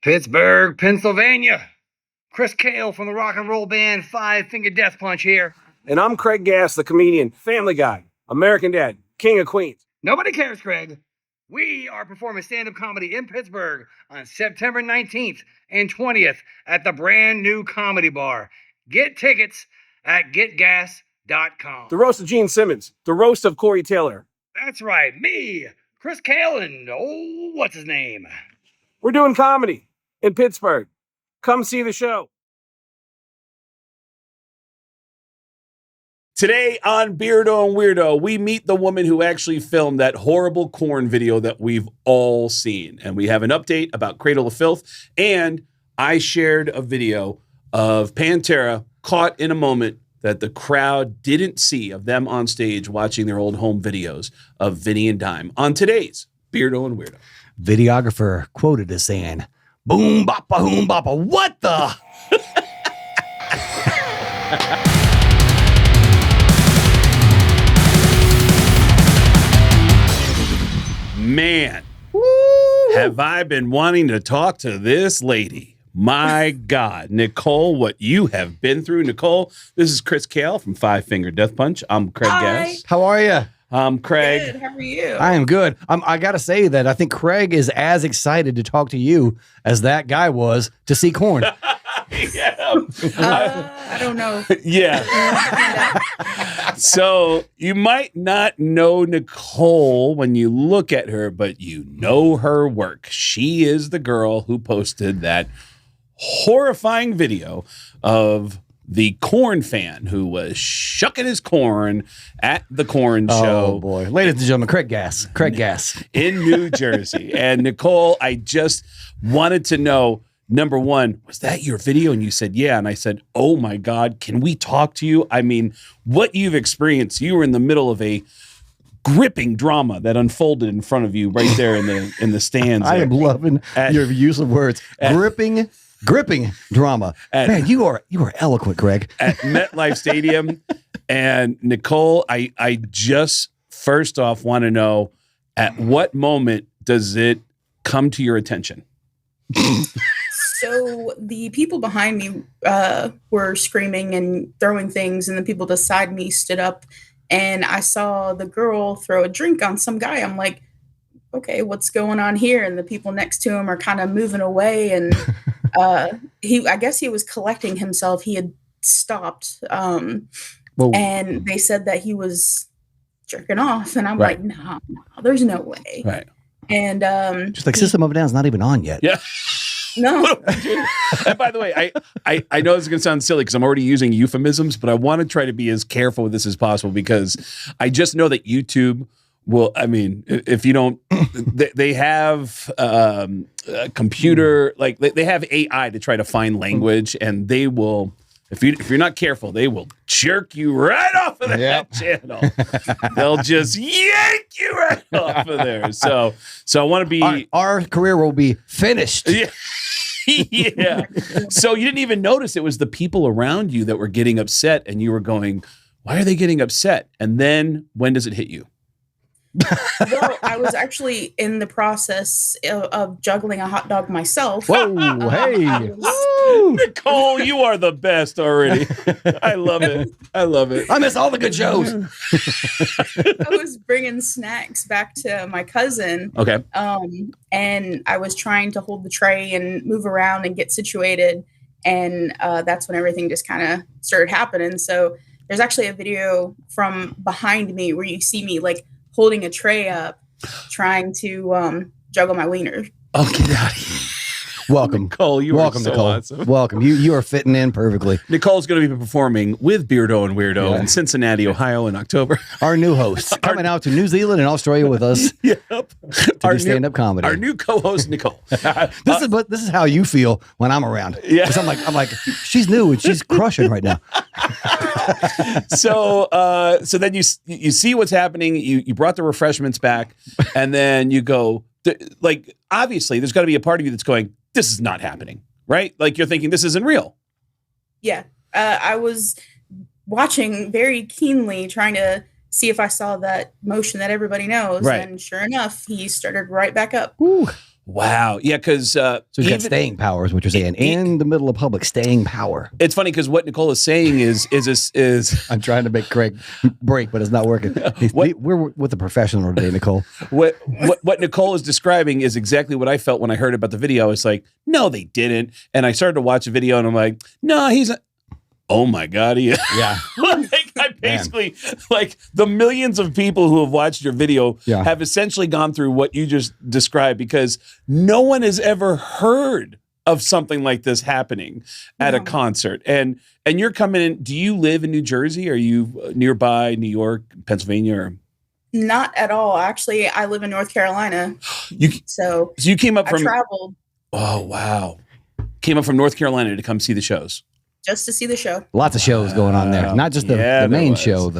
Pittsburgh, Pennsylvania. Chris Cale from the rock and roll band Five Finger Death Punch here. And I'm Craig Gass, the comedian, Family Guy, American Dad, King of Queens. Nobody cares, Craig. We are performing stand-up comedy in Pittsburgh on September 19th and 20th at the brand new Comedy Bar. Get tickets at getgas.com. The roast of Gene Simmons, the roast of Corey Taylor. That's right, me, Chris Cale, and what's his name? We're doing comedy in Pittsburgh. Come see the show. Today on Beardo and Weirdo, we meet the woman who actually filmed that horrible Korn video that we've all seen. And we have an update about Cradle of Filth. And I shared a video of Pantera caught in a moment that the crowd didn't see of them on stage watching their old home videos of Vinny and Dime on today's Beardo and Weirdo. Videographer quoted as saying, "Boom, boppa, boom, boppa, what the?" Man, have I been wanting to talk to this lady. My God. Nicole, what you have been through. Nicole, this is Chris Cale from Five Finger Death Punch. I'm Craig Gass. How are you? I'm Craig. Good. How are you? I am good. I got to say that I think Craig is as excited to talk to you as that guy was to see Korn. Yeah. I don't know. Yeah. So you might not know Nicole when you look at her, but you know her work. She is the girl who posted that horrifying video of the Korn fan who was shucking his corn at the Korn show. Oh, boy. Ladies and gentlemen, Craig Gass. In New Jersey. And Nicole, I just wanted to know, number one, was that your video? And you said, yeah. And I said, oh my God, can we talk to you? I mean, what you've experienced, you were in the middle of a gripping drama that unfolded in front of you right there in the stands. I am loving your use of words. Gripping drama. Man, you are eloquent, Craig. At MetLife Stadium. And Nicole, I just first off want to know, at what moment does it come to your attention? So the people behind me were screaming and throwing things, and the people beside me stood up, and I saw the girl throw a drink on some guy. I'm like, okay, what's going on here? And the people next to him are kind of moving away, and I guess he was collecting himself. He had stopped, and they said that he was jerking off, and I'm like, no, there's no way. Right. And just like System of a Down's not even on yet. Yeah. No. And by the way, I know this is going to sound silly because I'm already using euphemisms, but I want to try to be as careful with this as possible because I just know that YouTube will, I mean, if you don't, they have a computer, like they have AI to try to find language, and they will, if you're not careful, they will jerk you right off of that channel. They'll just yank you right off of there. So I want to be, our career will be finished. Yeah. Yeah. So you didn't even notice it was the people around you that were getting upset, and you were going, why are they getting upset? And then when does it hit you? Well, I was actually in the process of juggling a hot dog myself. Whoa, hey. Nicole, you are the best already. I love it. I love it. I miss all the good shows. I was bringing snacks back to my cousin. Okay. And I was trying to hold the tray and move around and get situated. And that's when everything just kind of started happening. So there's actually a video from behind me where you see me like holding a tray up, trying to juggle my wiener. Oh, get out of here. Welcome, Nicole. Welcome, so Nicole. Awesome. Welcome. You are fitting in perfectly. Nicole's going to be performing with Beardo and Weirdo in Cincinnati, Ohio in October. Our new host coming out to New Zealand and Australia with us. Yep. To do stand-up comedy. Our new co-host, Nicole. This is how you feel when I'm around. Yeah. 'Cause I'm like, she's new and she's crushing right now. So then you see what's happening. You brought the refreshments back, and then you go, like, obviously there's got to be a part of you that's going, this is not happening, right? Like you're thinking this isn't real. Yeah. I was watching very keenly, trying to see if I saw that motion that everybody knows. Right. And sure enough, he started right back up. Ooh. Wow. Yeah, because So he's got staying power, is what you're saying. In the middle of public, staying power. it's funny because what Nicole is saying is I'm trying to make Craig break, but it's not working. We're with a professional today, Nicole. what Nicole is describing is exactly what I felt when I heard about the video. It's like, no, they didn't. And I started to watch the video and I'm like, no, he's oh my God, he is. Yeah. I basically, like, the millions of people who have watched your video have essentially gone through what you just described, because no one has ever heard of something like this happening at a concert. And you're coming in. Do you live in New Jersey? Are you nearby New York, Pennsylvania? Or? Not at all. Actually, I live in North Carolina. So you came up from. I traveled. Oh, wow. Came up from North Carolina to come see the shows. Just to see the show. Lots of shows going on there. Not just the main show.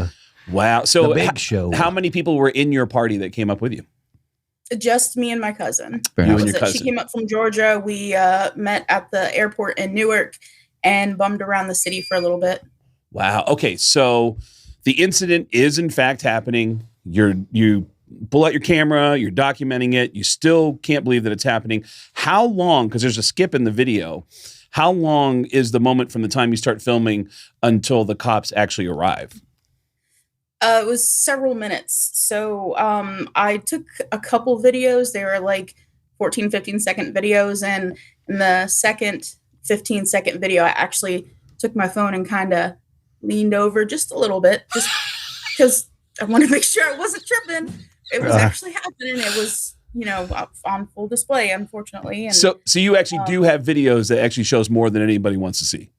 Wow. So the big show. How many people were in your party that came up with you? Just me and my cousin. You and your cousin. She came up from Georgia. We met at the airport in Newark and bummed around the city for a little bit. Wow. Okay. So the incident is in fact happening. You pull out your camera, you're documenting it. You still can't believe that it's happening. How long, because there's a skip in the video, how long is the moment from the time you start filming until the cops actually arrive? It was several minutes. So I took a couple videos. They were like 14, 15-second videos. And in the second 15-second video, I actually took my phone and kind of leaned over just a little bit, just because I wanted to make sure I wasn't tripping. It was actually happening. It was, on full display, unfortunately. And, so you actually do have videos that actually shows more than anybody wants to see.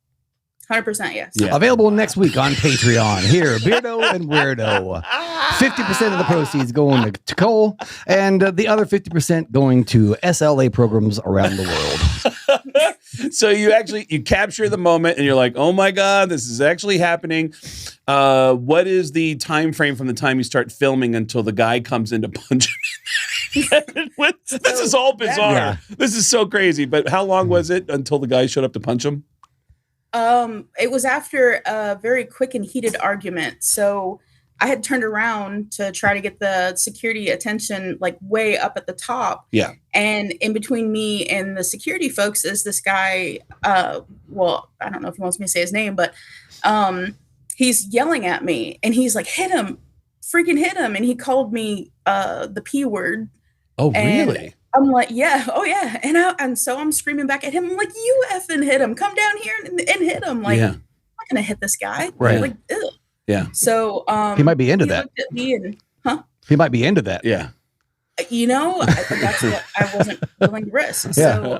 100%, yes. Yeah. Available next week on Patreon. Here, Beardo and Weirdo. 50% of the proceeds going to Cole, and the other 50% going to SLA programs around the world. So you capture the moment, and you're like, "Oh my God, this is actually happening." What is the time frame from the time you start filming until the guy comes in to punch him? This is all bizarre. Yeah. This is so crazy. But how long was it until the guy showed up to punch him? It was after a very quick and heated argument. So I had turned around to try to get the security attention, like way up at the top. Yeah. And in between me and the security folks is this guy. Well, I don't know if he wants me to say his name, but he's yelling at me and he's like, "Hit him, freaking hit him." And he called me the P word. Oh, really? I'm like, yeah, oh yeah. And so I'm screaming back at him. I'm like, "You effing hit him. Come down here and hit him." Like, I'm not going to hit this guy. Right. Like, ew. Yeah. So he might be into that. Looked at me and, He might be into that. Yeah. That's what I wasn't willing to risk. So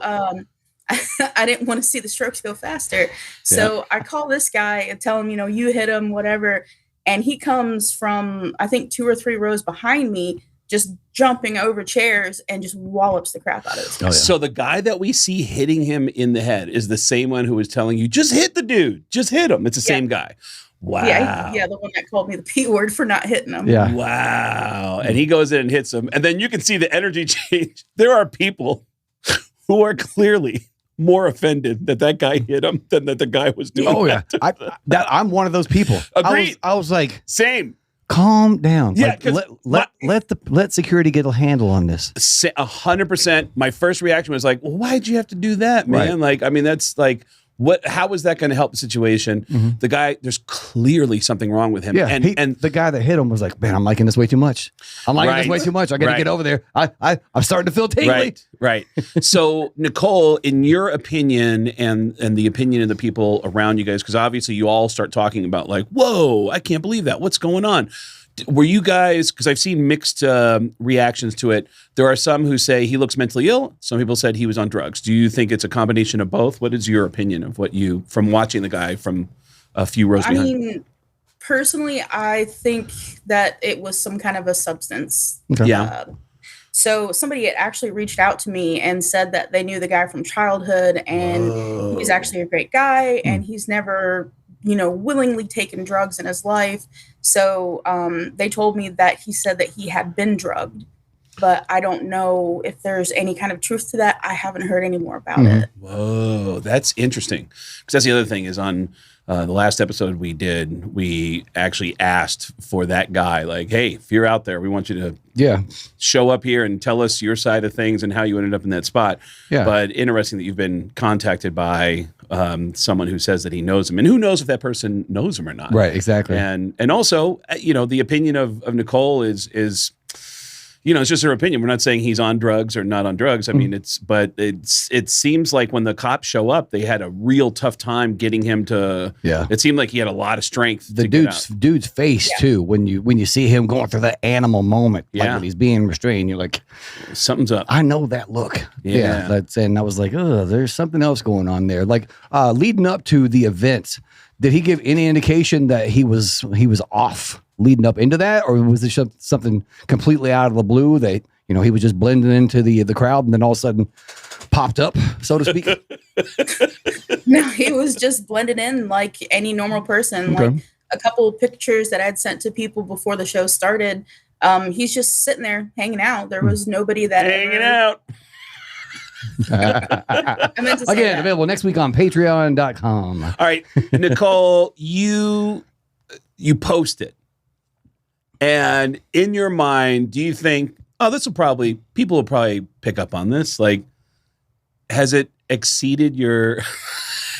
I didn't want to see the strokes go faster. So I call this guy and tell him, "You hit him, whatever." And he comes from, I think, 2 or 3 rows behind me, just jumping over chairs and just wallops the crap out of this guy. Oh, yeah. So the guy that we see hitting him in the head is the same one who was telling you, "Just hit the dude, just hit him." It's the same guy. Wow. Yeah, the one that called me the P word for not hitting him. Yeah. Wow. And he goes in and hits him. And then you can see the energy change. There are people who are clearly more offended that guy hit him than that the guy was doing. Oh, yeah. I'm one of those people. Agreed. I was like, same. Calm down. Yeah, Like, let security get a handle on this. 100%. My first reaction was like, "Well, why'd you have to do that, man?" Right. Like, I mean, that's like, how is that going to help the situation? Mm-hmm. The guy, there's clearly something wrong with him. Yeah, and the guy that hit him was like, "Man, I'm liking this way too much. I'm liking this way too much. I got to get over there. I'm starting to feel tingly." Right. So, Nicole, in your opinion and the opinion of the people around you guys, because obviously you all start talking about like, "Whoa, I can't believe that. What's going on?" Were you guys, because I've seen mixed reactions to it. There are some who say he looks mentally ill. Some people said he was on drugs. Do you think it's a combination of both? What is your opinion of from watching the guy from a few rows behind? I mean, personally, I think that it was some kind of a substance. Okay. Yeah. So somebody had actually reached out to me and said that they knew the guy from childhood and he's actually a great guy and he's never, willingly taken drugs in his life. So they told me that he said that he had been drugged, but I don't know if there's any kind of truth to that. I haven't heard any more about it. Whoa, that's interesting. Because that's the other thing is on the last episode we did, we actually asked for that guy, like, hey, if you're out there, we want you to show up here and tell us your side of things and how you ended up in that spot. Yeah. But interesting that you've been contacted by someone who says that he knows him, and who knows if that person knows him or not. Right, exactly. And also, the opinion of Nicole is it's just her opinion. We're not saying he's on drugs or not on drugs. I mean, it seems like when the cops show up, they had a real tough time getting him to. Yeah. It seemed like he had a lot of strength. The dude's face too. When you see him going through that animal moment, like when he's being restrained, you're like, something's up. I know that look. Yeah. And I was like, oh, there's something else going on there. Like leading up to the event, did he give any indication that he was off leading up into that, or was it something completely out of the blue that he was just blending into the crowd and then all of a sudden popped up, so to speak? No, he was just blended in like any normal person. Okay. Like a couple of pictures that I'd sent to people before the show started. He's just sitting there hanging out. There was nobody that hanging out. I meant to say Again, that. available next week on patreon.com. All right, Nicole, you post it. And in your mind, do you think, people will probably pick up on this? Like, has it exceeded your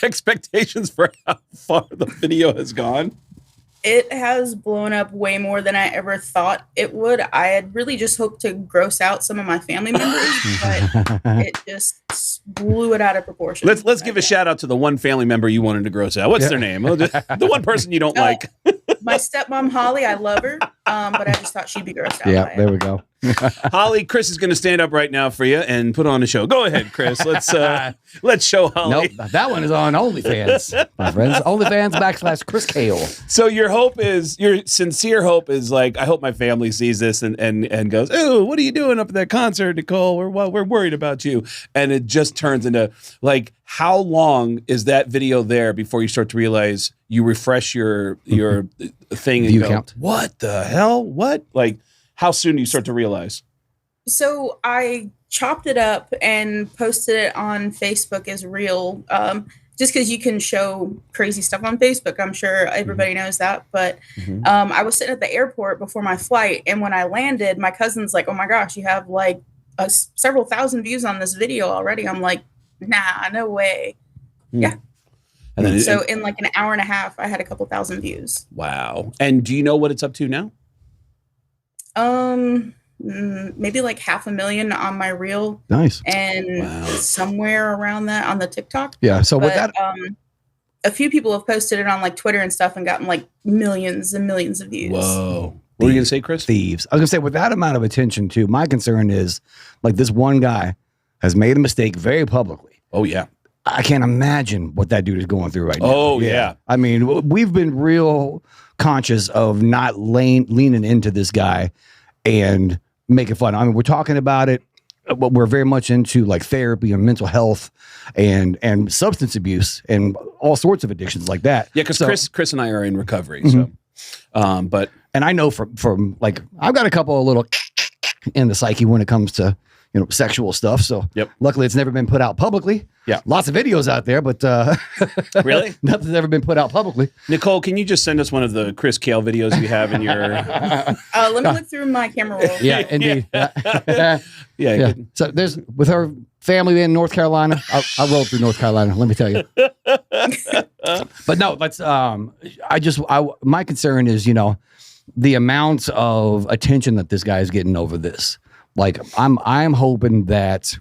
expectations for how far the video has gone? It has blown up way more than I ever thought it would. I had really just hoped to gross out some of my family members, but it just blew it out of proportion. Let's give a shout out to the one family member you wanted to gross out. What's their name? The one person you don't like. My stepmom, Holly, I love her, but I just thought she'd be grossed out. Yeah, there we go. Holly, Chris is going to stand up right now for you and put on a show. Go ahead, Chris. Let's show Holly. Nope, that one is on OnlyFans, my friends. OnlyFans /Chris Kale. So your sincere hope is like, I hope my family sees this and goes, oh, what are you doing up at that concert, Nicole? We're worried about you. And it just turns into like, how long is that video there before you start to realize you refresh your thing and view go, count? What the hell? What? Like, how soon do you start to realize? So I chopped it up and posted it on Facebook as real, just because you can show crazy stuff on Facebook. I'm sure everybody knows that. But I was sitting at the airport before my flight, and when I landed, my cousin's like, oh my gosh, you have like several thousand views on this video already. I'm like, nah, no way. Yeah. And then in like an hour and a half, I had a couple thousand views. Wow. And do you know what it's up to now? Maybe like 500,000 on my reel. Nice. And somewhere around that on the TikTok. Yeah. So with that, a few people have posted it on like Twitter and stuff and gotten like millions and millions of views. Whoa. What were you going to say, Chris? Thieves. I was going to say, with that amount of attention too, my concern is like this one guy has made a mistake very publicly. Oh yeah. I can't imagine what that dude is going through right now. Oh yeah. I mean, we've been real conscious of not leaning into this guy and making fun. I mean, we're talking about it, but we're very much into like therapy and mental health and substance abuse and all sorts of addictions like that. Yeah, because Chris and I are in recovery. So, and I know from like I've got a couple of little in the psyche when it comes to sexual stuff. So luckily it's never been put out publicly. Yeah. Lots of videos out there, but really? Nothing's ever been put out publicly. Nicole, can you just send us one of the Chris Kale videos you have in your let me look through my camera roll. Yeah, indeed. Yeah. So there's with her family in North Carolina. I rolled through North Carolina, let me tell you. But no, let's my concern is, the amount of attention that this guy is getting over this. Like I'm hoping that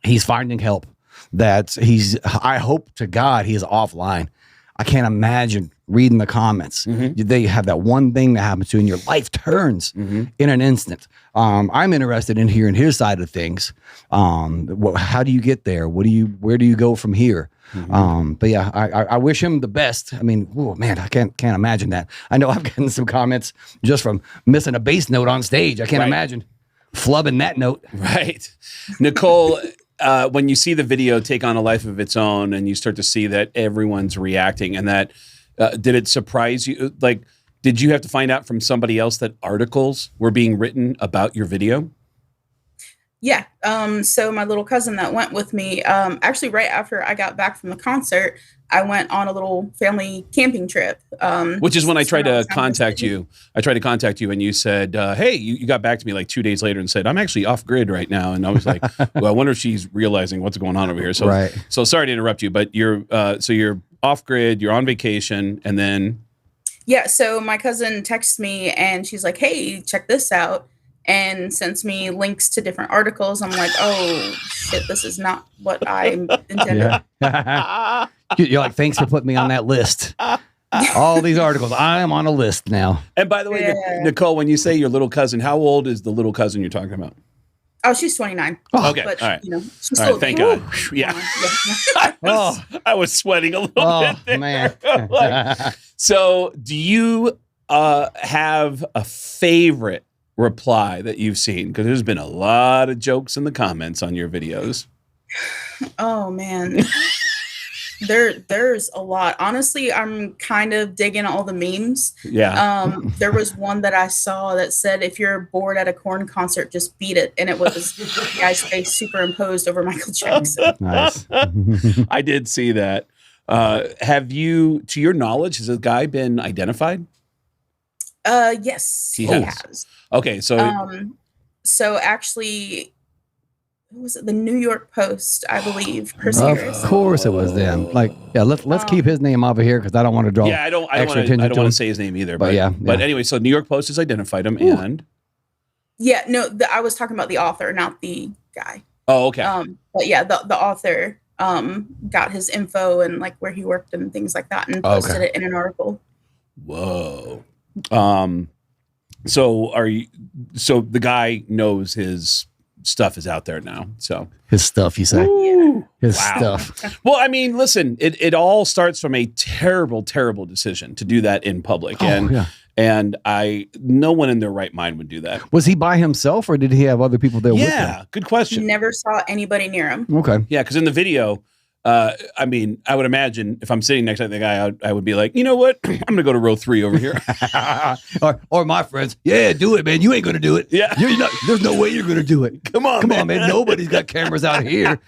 he's finding help, that I hope to God he is offline. I can't imagine reading the comments. They have that one thing that happens to you and your life turns in an instant. I'm interested in hearing his side of things. How do you get there? Where do you go from here? But yeah, I wish him the best. I mean, oh man, I can't imagine that. I know I've gotten some comments just from missing a bass note on stage. I can't imagine flubbing that note. Right. Nicole, when you see the video take on a life of its own and you start to see that everyone's reacting and that, did it surprise you? Like, did you have to find out from somebody else that articles were being written about your video? Yeah. So my little cousin that went with me, actually right after I got back from the concert, I went on a little family camping trip. Which is when I tried to was down in the contact city. you. I tried to contact you and you said, hey, you got back to me like 2 days later and said, I'm actually off grid right now. And I was like, well, I wonder if she's realizing what's going on over here. So, Right. so sorry to interrupt you, but you're off grid, you're on vacation, and then. Yeah. So my cousin texts me and she's like, hey, check this out. And sends me links to different articles. I'm like, oh shit, this is not what I intended. Yeah. You're like, thanks for putting me on that list. All these articles, I am on a list now. And by the way, Yeah. Nicole, when you say your little cousin, how old is the little cousin you're talking about? Oh, she's 29. Okay, But all right. you know, she's All still right, thank God. Yeah. I was sweating a little bit there. Man. Like, so do you have a favorite reply that you've seen? Because there's been a lot of jokes in the comments on your videos. Oh man. There's a lot. Honestly, I'm kind of digging all the memes. Yeah. There was one that I saw that said, if you're bored at a Korn concert, just beat it. And it was the guy's face superimposed over Michael Jackson. Nice. I did see that. Have you, to your knowledge, has a guy been identified? Yes, He he has. has. Okay, so So actually, who was it? The New York Post, I believe. Chris Of Harris. course it was them. Like, yeah, let's keep his name over here because I don't want to draw. yeah, I don't extra want attention to to him. say his name either. But But yeah, But yeah. anyway, so New York Post has identified him, Ooh. and Yeah, no, I was talking about the author, not the guy. oh, okay. But yeah, the author got his info and like where he worked and things like that, and posted Okay. it in an article. Whoa. So are you? So the guy knows his stuff is out there now. So His stuff, you say. Ooh, His wow. stuff. Well, I mean, listen, it all starts from a terrible, terrible decision to do that in public, Oh, and yeah. and no one in their right mind would do that. Was he by himself or did he have other people there with him? Yeah, good question. Never saw anybody near him. Okay. Yeah, because in the video, I mean, I would imagine if I'm sitting next to the guy, I would be like, you know what? I'm going to go to row 3 over here. or my friends, yeah, do it, man. You ain't gonna do it. Yeah. You're not, there's no way you're gonna do it. Come on, Come on, man. Nobody's got cameras out here.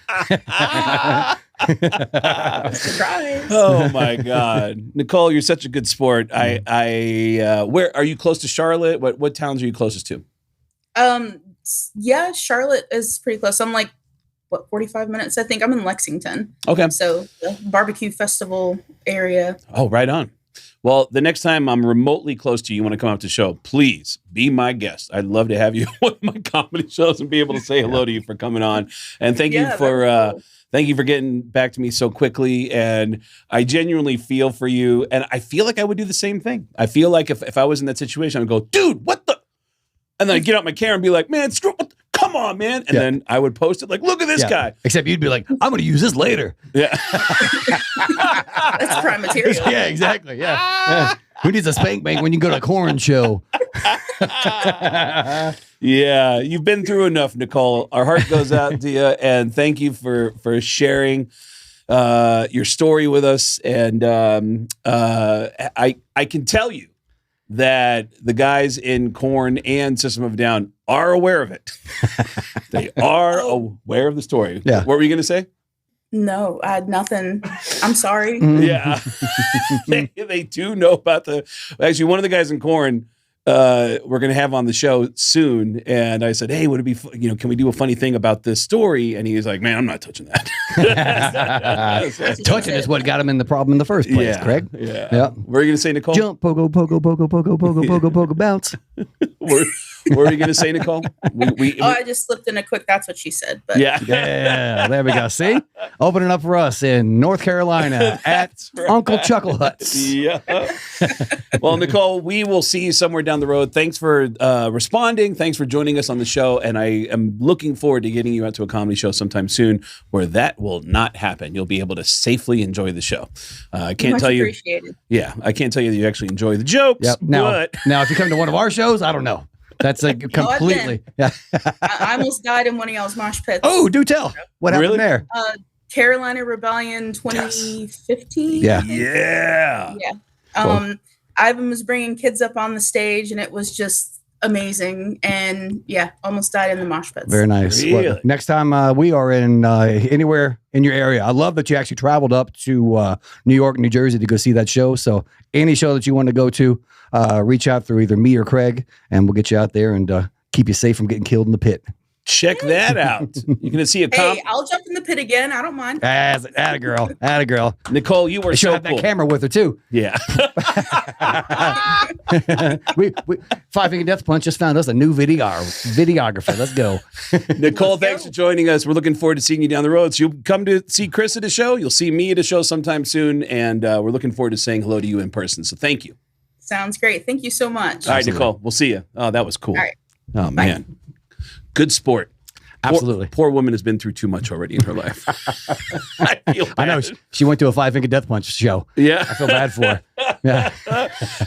Surprise. Oh my God, Nicole, you're such a good sport. Where are you close to Charlotte? What towns are you closest to? Yeah, Charlotte is pretty close. I'm like, what, 45 minutes? I think I'm in Lexington. Okay. So the barbecue festival area. Oh, right on. Well, the next time I'm remotely close to you, you want to come out to the show, please be my guest. I'd love to have you at one of my comedy shows and be able to say hello to you for coming on. And thank you Yeah, for that'd be cool. thank you for getting back to me so quickly. And I genuinely feel for you. And I feel like I would do the same thing. I feel like if I was in that situation, I would go, dude, what the? And then I'd get out my camera and be like, man, come on, man. And then I would post it like, look at this Yeah. guy. Except you'd be like, I'm gonna use this later. Yeah. That's prime material. Yeah, exactly. Yeah. Yeah. Who needs a spank bank when you go to a Korn show? Yeah, you've been through enough, Nicole. Our heart goes out to you, and thank you for sharing your story with us. And I can tell you that the guys in Korn and System of a Down are aware of it. They are aware of the story. Yeah. What were you going to say? No, I had nothing. I'm sorry. Yeah, they do know about actually one of the guys in Korn we're going to have on the show soon. And I said, hey, would it be, can we do a funny thing about this story? And he was like, man, I'm not touching that. Touching is what got him in the problem in the first place, Craig. Yeah. Yeah. What are you going to say, Nicole? Jump, pogo, pogo, pogo, pogo, pogo, pogo, pogo, bounce. What are you going to say, Nicole? I just slipped in a quick, that's what she said. But Yeah. Yeah, there we go. See? Opening up for us in North Carolina at right. Uncle Chuckle Huts. Yeah. Well, Nicole, we will see you somewhere down the road. Thanks for responding. Thanks for joining us on the show. And I am looking forward to getting you out to a comedy show sometime soon where that will not happen. You'll be able to safely enjoy the show. I can't much tell you. appreciated. Yeah, I can't tell you that you actually enjoy the jokes. Yep. Now, if you come to one of our shows, I don't know. That's a completely. Yeah. I almost died in one of y'all's mosh pits. Oh, do tell. What happened Really? there? Carolina Rebellion 2015. Yeah. Yeah. Yeah. I was bringing kids up on the stage, and it was just amazing. And yeah, almost died in the mosh pits. Very nice. Really? Well, next time we are in anywhere in your area, I love that you actually traveled up to New York, New Jersey to go see that show. So any show that you want to go to, reach out through either me or Craig, and we'll get you out there and keep you safe from getting killed in the pit. Check that out. You're going to see a Hey, I'll jump in the pit again. I don't mind. Atta girl. Nicole, you were She'll so have cool. that camera with her too. Yeah. we Five Finger Death Punch just found us a new videographer. Let's go. Nicole, thanks for joining us. We're looking forward to seeing you down the road. So you'll come to see Chris at a show. You'll see me at a show sometime soon. And we're looking forward to saying hello to you in person. So thank you. Sounds great. Thank you so much. All right, Nicole, we'll see you. Oh, that was cool. All right. Oh, man. Good sport. Absolutely. Poor woman has been through too much already in her life. I feel bad. I know she went to a Five Finger Death Punch show. Yeah. I feel bad for her. Yeah.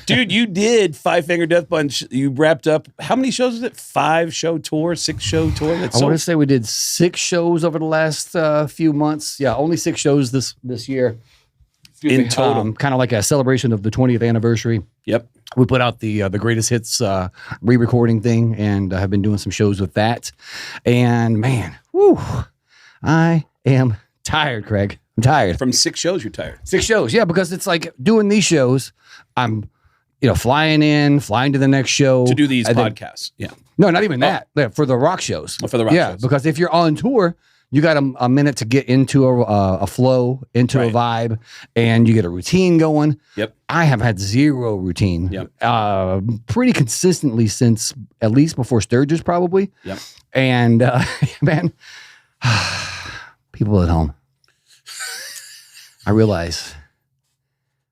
Dude, you did Five Finger Death Punch. You wrapped up. How many shows is it? 6-show tour? That's I want to say we did 6 shows over the last few months. Yeah, only 6 shows this year. In total. Kind of like a celebration of the 20th anniversary. Yep. We put out the greatest hits re-recording thing, and I have been doing some shows with that. And man, whew, I am tired, Craig. I'm tired. From 6 shows, you're tired. 6 shows, yeah, because it's like doing these shows. I'm, flying to the next show To do these and then- podcasts. Yeah. no, not even that. Yeah, for the rock shows. Oh, for the rock yeah, shows. because if you're on tour, you got a minute to get into a flow, into a Right. vibe, and you get a routine going. Yep. I have had 0 routine. Yep. Pretty consistently since at least before Sturgis, probably. Yep. And man, people at home, I realize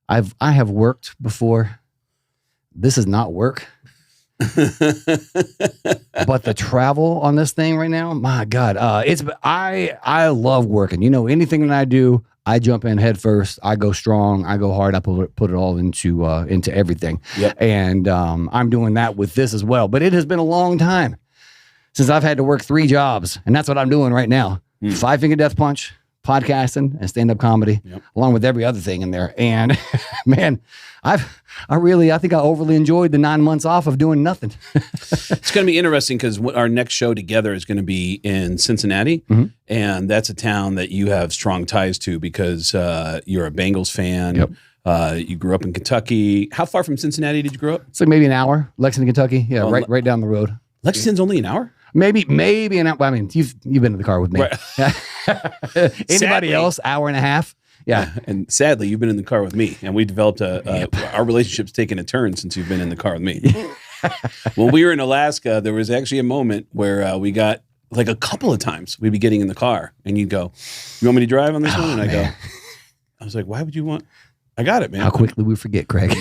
I have worked before. This is not work. But the travel on this thing right now, my God, I love working. Anything that I do, I jump in head first. I go strong. I go hard. I put it all into everything. Yep. And I'm doing that with this as well. But it has been a long time since I've had to work 3 jobs, and that's what I'm doing right now. Five Finger Death Punch, podcasting, and stand-up comedy, along with every other thing in there. And man, I think I overly enjoyed the 9 months off of doing nothing. It's going to be interesting because our next show together is going to be in Cincinnati. Mhm. And that's a town that you have strong ties to because you're a Bengals fan. Yep. You grew up in Kentucky. How far from Cincinnati did you grow up? It's like maybe an hour, Lexington, Kentucky. Yeah, Oh, right down the road. Lexington's only an hour? Maybe an hour. I mean, you've been in the car with me. Right. Anybody Sadly. else? Hour and a half. Yeah. And sadly, you've been in the car with me, and we developed our relationship's taken a turn since you've been in the car with me. When we were in Alaska, there was actually a moment where we got like a couple of times we'd be getting in the car, and you'd go, "You want me to drive on this one?" And I go, "I was like, why would you want?" I got it, man. How quickly we forget, Craig.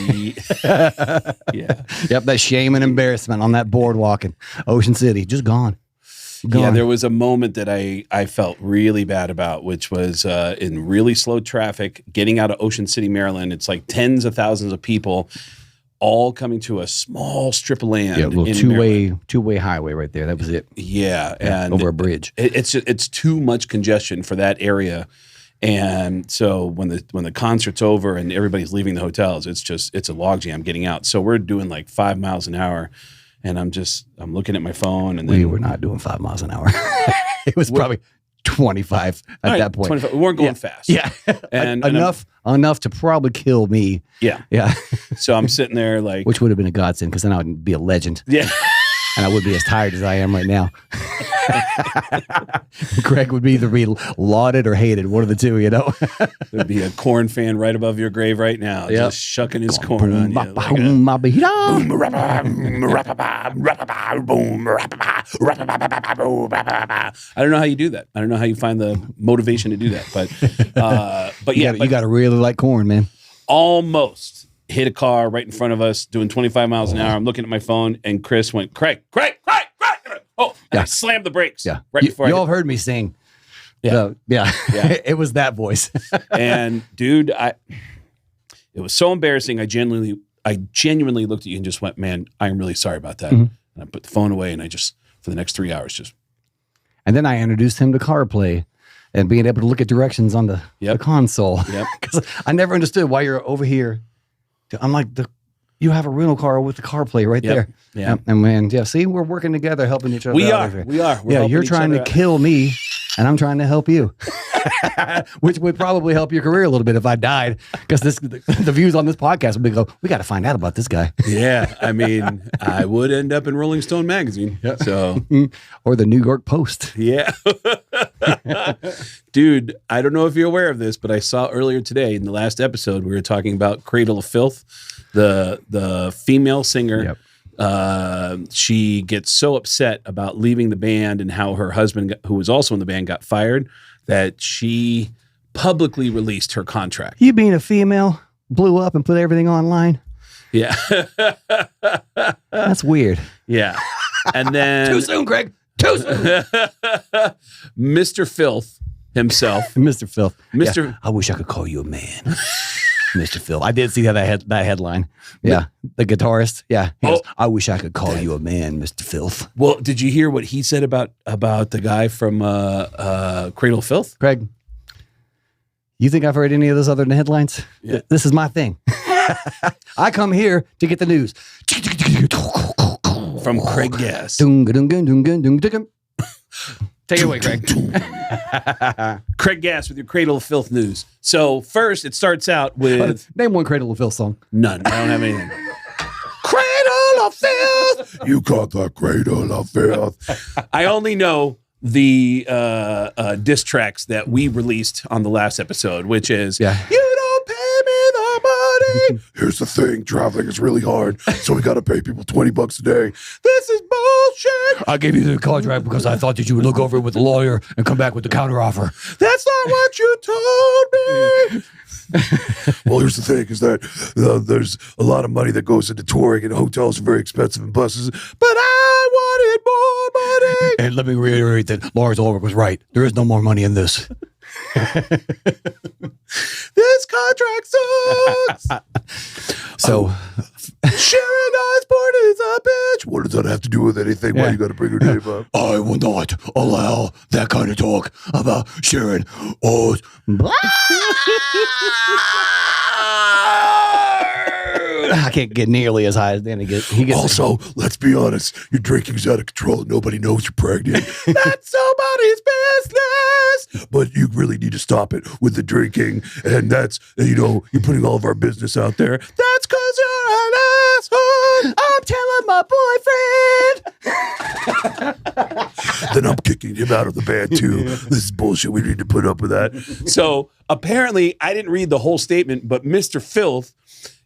Yeah. Yep, that shame and embarrassment on that boardwalk in Ocean City, just gone. Yeah, there was a moment that I felt really bad about, which was in really slow traffic, getting out of Ocean City, Maryland. It's like tens of thousands of people all coming to a small strip of land. Yeah, a little in Maryland. two-way highway right there. That was it. Yeah, Yeah, and over a bridge. it's too much congestion for that area. And so when the concert's over and everybody's leaving the hotels, it's a logjam getting out. So we're doing like 5 miles an hour, and I'm looking at my phone, and then We were not doing 5 miles an hour. It was probably 25 at All right, that point. 25. We weren't going fast. Yeah, And enough to probably kill me. Yeah. Yeah, So I'm sitting there like, which would have been a godsend because then I would be a legend, yeah. and I would be as tired as I am right now. Greg would either be lauded or hated, one of the two. There'd be a Korn fan right above your grave right now, Yep. just shucking his corn on you. Boom, like a- boom, boom, boom. I don't know how you do that. I don't know how you find the motivation to do that, but You got to really like corn, man. almost hit a car right in front of us doing 25 miles an hour. I'm looking at my phone, and Chris went, Craig. Oh, and I Yeah. slammed the brakes. Yeah, Right before you I all heard me sing. Yeah. Yeah. Yeah. It was that voice. And dude, it was so embarrassing. I genuinely looked at you and just went, man, I'm really sorry about that. Mhm. And I put the phone away, and I just, for the next 3 hours, just, And then I introduced him to CarPlay and being able to look at directions on the Yep. console. Yep. Because I never understood why you're over here. I'm like, You have a rental car with the CarPlay right there. Yeah. And man, see, we're working together, helping each other. We out are. here. We are. We're Yeah, helping you're each trying other to out. kill me, and I'm trying to help you, which would probably help your career a little bit if I died, because the views on this podcast would be go. We got to find out about this guy, Yeah, I mean, I would end up in Rolling Stone magazine. So, or the New York Post. yeah. Dude, I don't know if you're aware of this, but I saw earlier today in the last episode, we were talking about Cradle of Filth, the female singer. Yep. She gets so upset about leaving the band and how her husband, who was also in the band, got fired, that she publicly released her contract. You being a female blew up and put everything online. Yeah. That's weird. Yeah. And then Too soon, Greg. Too soon. Mr. Filth himself. Mr. Filth. Mr. Yeah, I wish I could call you a man. Mr. Filth. I did see that headline. Yeah. The guitarist. Yeah. He goes, I wish I could call you a man, Mr. Filth. Well, did you hear what he said about the guy from Cradle of Filth? Greg, you think I've heard any of this other than headlines? Yeah. This is my thing. I come here to get the news. From Craig Gass. Take it away, Greg. Craig Gass with your Cradle of Filth news. So first, it starts out with Name one Cradle of Filth song. none. I don't have anything. Cradle of Filth. You got the Cradle of Filth. I only know the diss tracks that we released on the last episode, which is Yeah. You don't pay me the money. Here's the thing, traveling is really hard, so we got to pay people $20 a day. This is bullshit. I gave you the contract because I thought that you would look over it with a lawyer and come back with the counteroffer. That's not what you told me. Well, here's the thing, is that there's a lot of money that goes into touring, and hotels are very expensive, and buses, but I wanted more money. And let me reiterate that Lars Ulrich was right. There is no more money in this. This contract sucks. So, Sharon Osbourne is a bitch. What does that have to do with anything? Why Yeah. you got to bring her name up? I will not allow that kind of talk about Sharon. Oh, I can't get nearly as high as Danny gets. He gets Also, let's be honest, your drinking's out of control and nobody knows you're pregnant. That's somebody's business. But you really need to stop it with the drinking. And that's, you're putting all of our business out there. That's because you're an asshole. I'm telling my boyfriend. Then I'm kicking him out of the band too. This is bullshit. We need to put up with that. So apparently, I didn't read the whole statement, but Mr. Filth,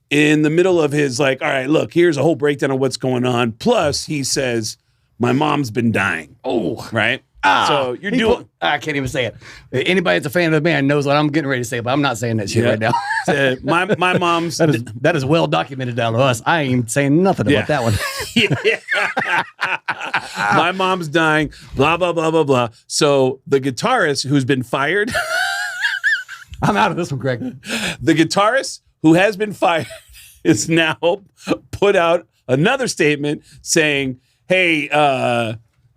in the middle of his all right, look, here's a whole breakdown of what's going on. Plus, he says, my mom's been dying. Oh, Right? So you're he doing. I can't even say it. Anybody that's a fan of the band knows what I'm getting ready to say, but I'm not saying that shit right now. My mom's. That is well documented down to us. I ain't even saying nothing Yeah. about that one. My mom's dying. Blah blah blah blah blah. So the guitarist who's been fired, I'm out of this one, Greg. the guitarist who has been fired, is now put out another statement saying, "Hey,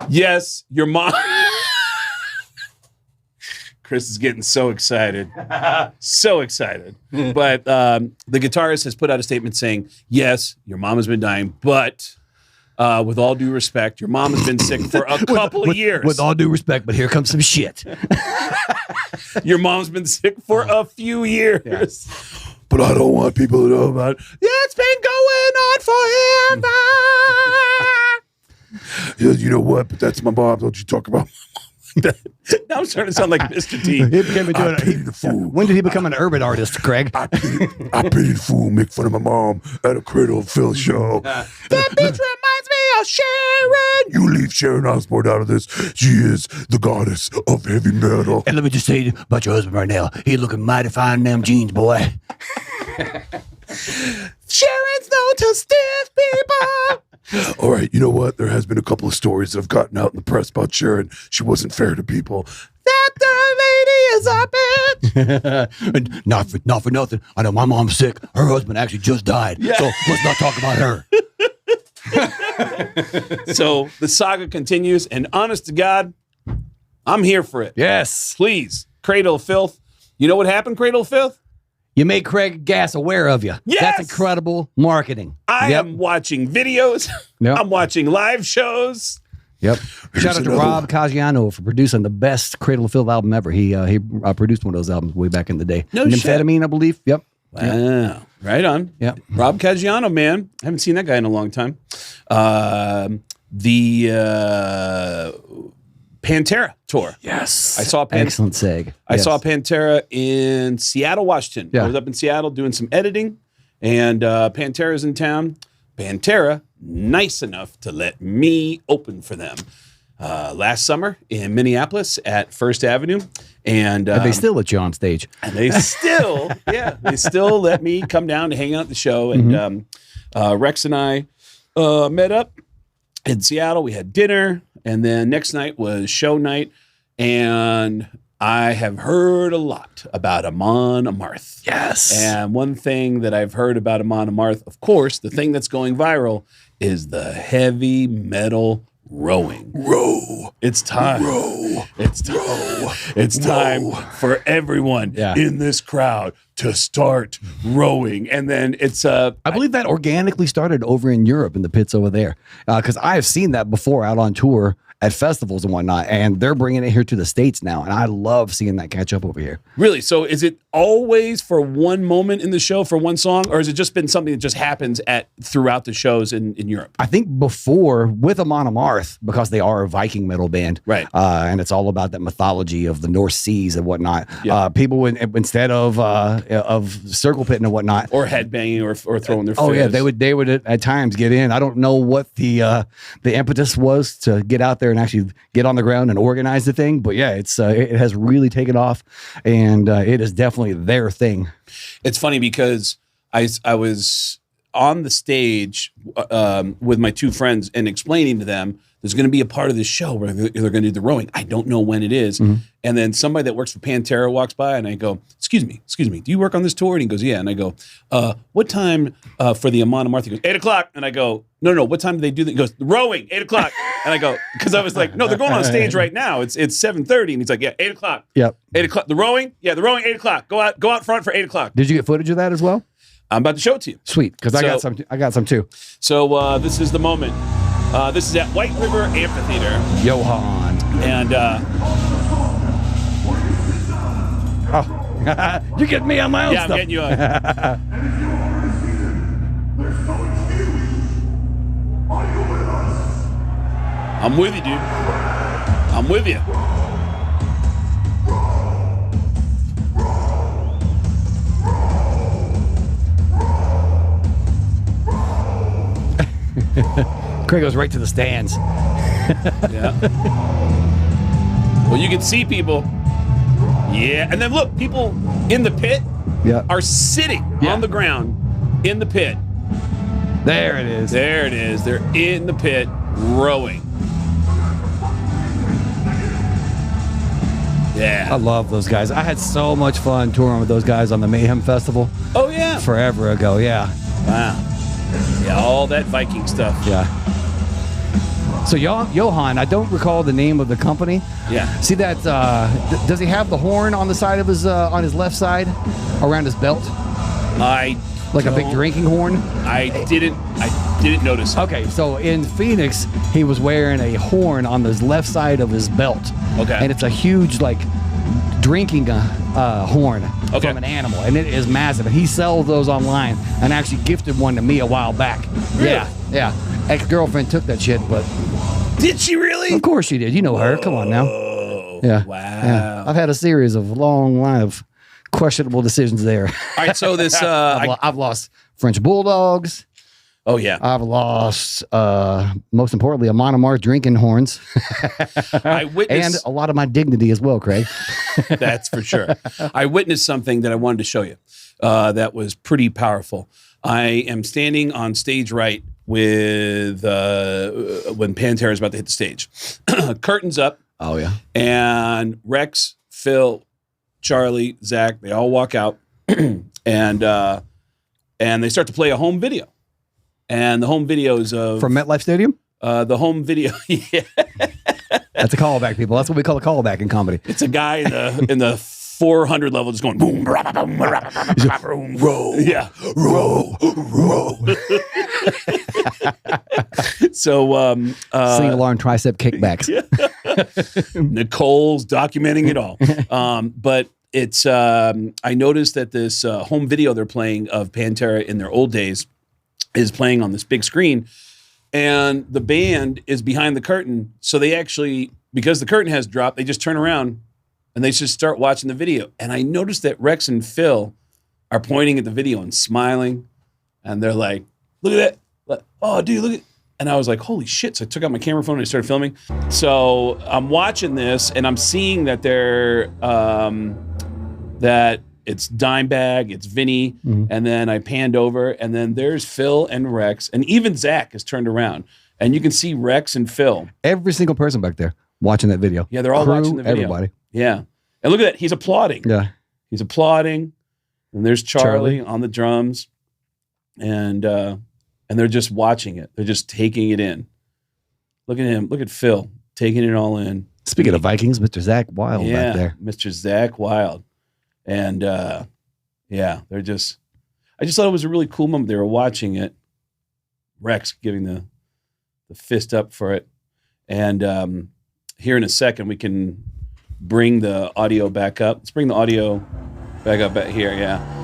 yes, your mom." Chris is getting so excited. So excited. But the guitarist has put out a statement saying, yes, your mom has been dying, but with all due respect, your mom has been sick for a couple of years. With all due respect, but here comes some shit. Your mom's been sick for a few years. But I don't want people to know about it. It's been going on forever. You know what? But that's my mom. Don't you talk about Now I'm starting to sound like Mr. T. He became I pity the fool. When did he become an urban artist, Greg? I pity the fool make fun of my mom at a Cradle of Filth show. That bitch reminds me of Sharon. You leave Sharon Osbourne out of this. She is the goddess of heavy metal. And let me just say about your husband right now. He looking mighty fine in them jeans, boy. Sharon's known to stiff people. All right, you know what? There has been a couple of stories that have gotten out in the press about Sharon. She wasn't fair to people. That the lady is a bitch. Not for nothing. I know my mom's sick. Her husband actually just died. Yeah. So let's not talk about her. So the saga continues, and honest to God, I'm here for it. Yes. Please, Cradle of Filth. You know what happened, Cradle of Filth? You make Craig Gass aware of you. Yes! That's incredible marketing. I am watching videos. Yep. I'm watching live shows. Yep. Shout out to Rob Caggiano for producing the best Cradle of Filth album ever. He produced one of those albums way back in the day. No shit. Nymphetamine, I believe. Yep. Wow. Right on. Yep. Rob Caggiano, man. I haven't seen that guy in a long time. The Pantera tour. Yes. I saw excellent seg. I saw Pantera in Seattle, Washington. Yeah. I was up in Seattle doing some editing, and Pantera's in town. Pantera, nice enough to let me open for them last summer in Minneapolis at First Avenue. And they still let you on stage. And they still, they still let me come down to hang out at the show. And Rex and I met up in Seattle. We had dinner, and then next night was show night. And I have heard a lot about Amon Amarth. Yes. And one thing that I've heard about Amon Amarth, of course, the thing that's going viral is the heavy metal rowing. Row. It's time. Row. It's time. It's time for everyone in this crowd to start rowing. And then it's I believe that organically started over in Europe in the pits over there. Because I have seen that before out on tour at festivals and whatnot, and they're bringing it here to the States now, and I love seeing that catch up over here. Really? So is it always for one moment in the show, for one song, or has it just been something that just happens throughout the shows in Europe? I think before, with Amon Amarth, because they are a Viking metal band, right? And it's all about that mythology of the North Seas and whatnot. Yeah. People would, instead of circle pitting and whatnot, or headbanging or throwing their oh yeah, fists. they would at times get in. I don't know what the impetus was to get out there and actually get on the ground and organize the thing, but yeah, it has really taken off, and it is definitely their thing. It's funny because I was on the stage with my two friends and explaining to them there's going to be a part of this show where they're going to do the rowing. I don't know when it is. Mm-hmm. And then somebody that works for Pantera walks by, and I go, excuse me, do you work on this tour? And he goes, yeah. And I go, what time for the Amon Amarth? He goes, 8 o'clock. And I go, no, what time do they do that? He goes, rowing, 8 o'clock. And I go, because I was like, no, they're going on stage right now. It's 7:30. And he's like, yeah, 8 o'clock. Yep. 8 o'clock. The rowing? Yeah, the rowing, 8 o'clock. Go out front for 8 o'clock. Did you get footage of that as well? I'm about to show it to you. Sweet, because I got some too. So this is the moment. This is at White River Amphitheater. Johan. And you're getting me on my own yeah, stuff. I'm getting you on. I'm with you, dude. I'm with you. Craig goes right to the stands. Yeah. Well, you can see people. Yeah. And then look, people in the pit are sitting on the ground in the pit. There it is. There it is. They're in the pit rowing. Yeah. I love those guys. I had so much fun touring with those guys on the Mayhem Festival. Oh, yeah. Forever ago, yeah. Wow. Yeah, all that Viking stuff. Yeah. So Johan, I don't recall the name of the company. Yeah. See that? Does he have the horn on the side of his on his left side, around his belt? A big drinking horn. I didn't notice. Okay, so in Phoenix, he was wearing a horn on his left side of his belt. Okay. And it's a huge drinking horn from an animal, and it is massive. And he sells those online, and actually gifted one to me a while back. Really? Yeah. Ex-girlfriend took that shit, but did she really? of course she did. You know her. Come on now. Yeah. Wow. Yeah. I've had a series of long line of questionable decisions there. All right, so this I've lost French bulldogs. Oh yeah. I've lost most importantly Amon Amarth drinking horns. I witnessed and a lot of my dignity as well, Craig. That's for sure. I witnessed something that I wanted to show you that was pretty powerful. I am standing on stage right with when Pantera is about to hit the stage. Curtains up. Oh yeah. And Rex, Phil, Charlie, Zach, they all walk out and they start to play a home video. And the home video is from MetLife Stadium? The home video, yeah. That's a callback, people. That's what we call a callback in comedy. It's a guy in the 400 level, just going boom, boom, boom, Roll, yeah. roll, roll. So Sing along tricep kickbacks. Nicole's documenting it all. But it's I noticed that this home video they're playing of Pantera in their old days is playing on this big screen, and the band is behind the curtain. So they actually, because the curtain has dropped, they just turn around and they just start watching the video. And I noticed that Rex and Phil are pointing at the video and smiling, and they're like, "Look at that! Like, oh, dude, look at." And I was like, holy shit. So I took out my camera phone and I started filming. So I'm watching this and I'm seeing that they're, that it's Dimebag, it's Vinny. And then I panned over and then there's Phil and Rex. And even Zach is turned around. And you can see Rex and Phil. Every single person back there watching that video. Yeah, they're all Crew, watching the video. Everybody. Yeah. And look at that. He's applauding. Yeah. He's applauding. And there's Charlie on the drums. And they're just watching it. They're just taking it in. Look at him. Look at Phil taking it all in. Speaking of Vikings, Mr. Zach Wild back there. Mr. Zach Wild. And yeah, they're just, I just thought it was a really cool moment. They were watching it. Rex giving the fist up for it. And here in a second, we can bring the audio back up. Let's bring the audio back up here. Yeah.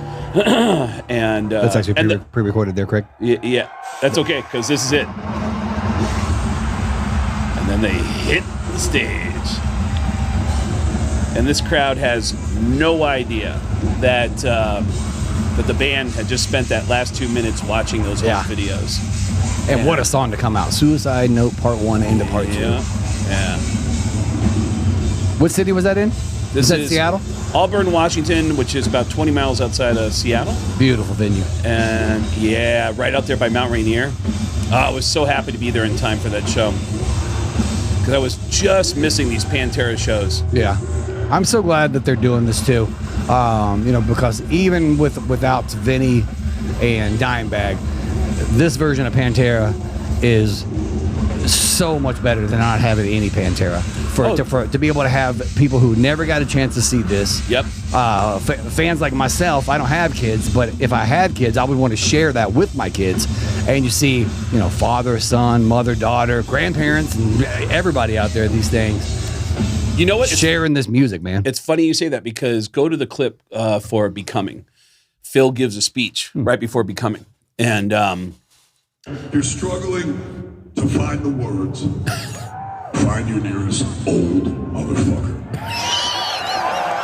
And That's actually pre-recorded there, Craig. Yeah, that's okay because this is it. And then they hit the stage, and this crowd has no idea that that the band had just spent that last 2 minutes watching those old videos. And what a song to come out! Suicide Note Part 1 into Part 2. Yeah. What city was that in? This is Seattle? Auburn, Washington, which is about 20 miles outside of Seattle. Beautiful venue. And yeah, right out there by Mount Rainier. I was so happy to be there in time for that show because I was just missing these Pantera shows. Yeah. I'm so glad that they're doing this too. Because even without Vinny and Dimebag, this version of Pantera is so much better than not having any Pantera. To be able to have people who never got a chance to see this. Yep. Fans like myself, I don't have kids, but if I had kids, I would want to share that with my kids. And you see, father, son, mother, daughter, grandparents, and everybody out there, these things. You know what? Sharing this music, man. It's funny you say that because go to the clip for Becoming. Phil gives a speech right before Becoming. And You're struggling to find the words. Find your nearest old motherfucker.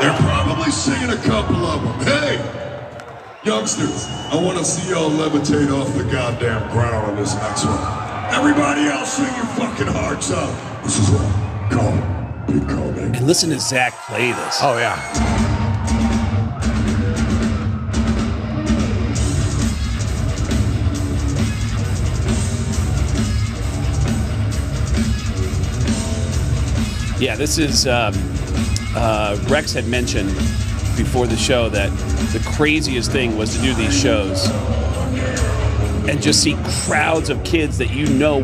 They're probably singing a couple of them. Hey, youngsters, I want to see y'all levitate off the goddamn ground on this next one. Everybody else sing your fucking hearts out. This is what called Becoming. and listen to Zach play this. Oh, yeah. Yeah, this is Rex had mentioned before the show that the craziest thing was to do these shows and just see crowds of kids that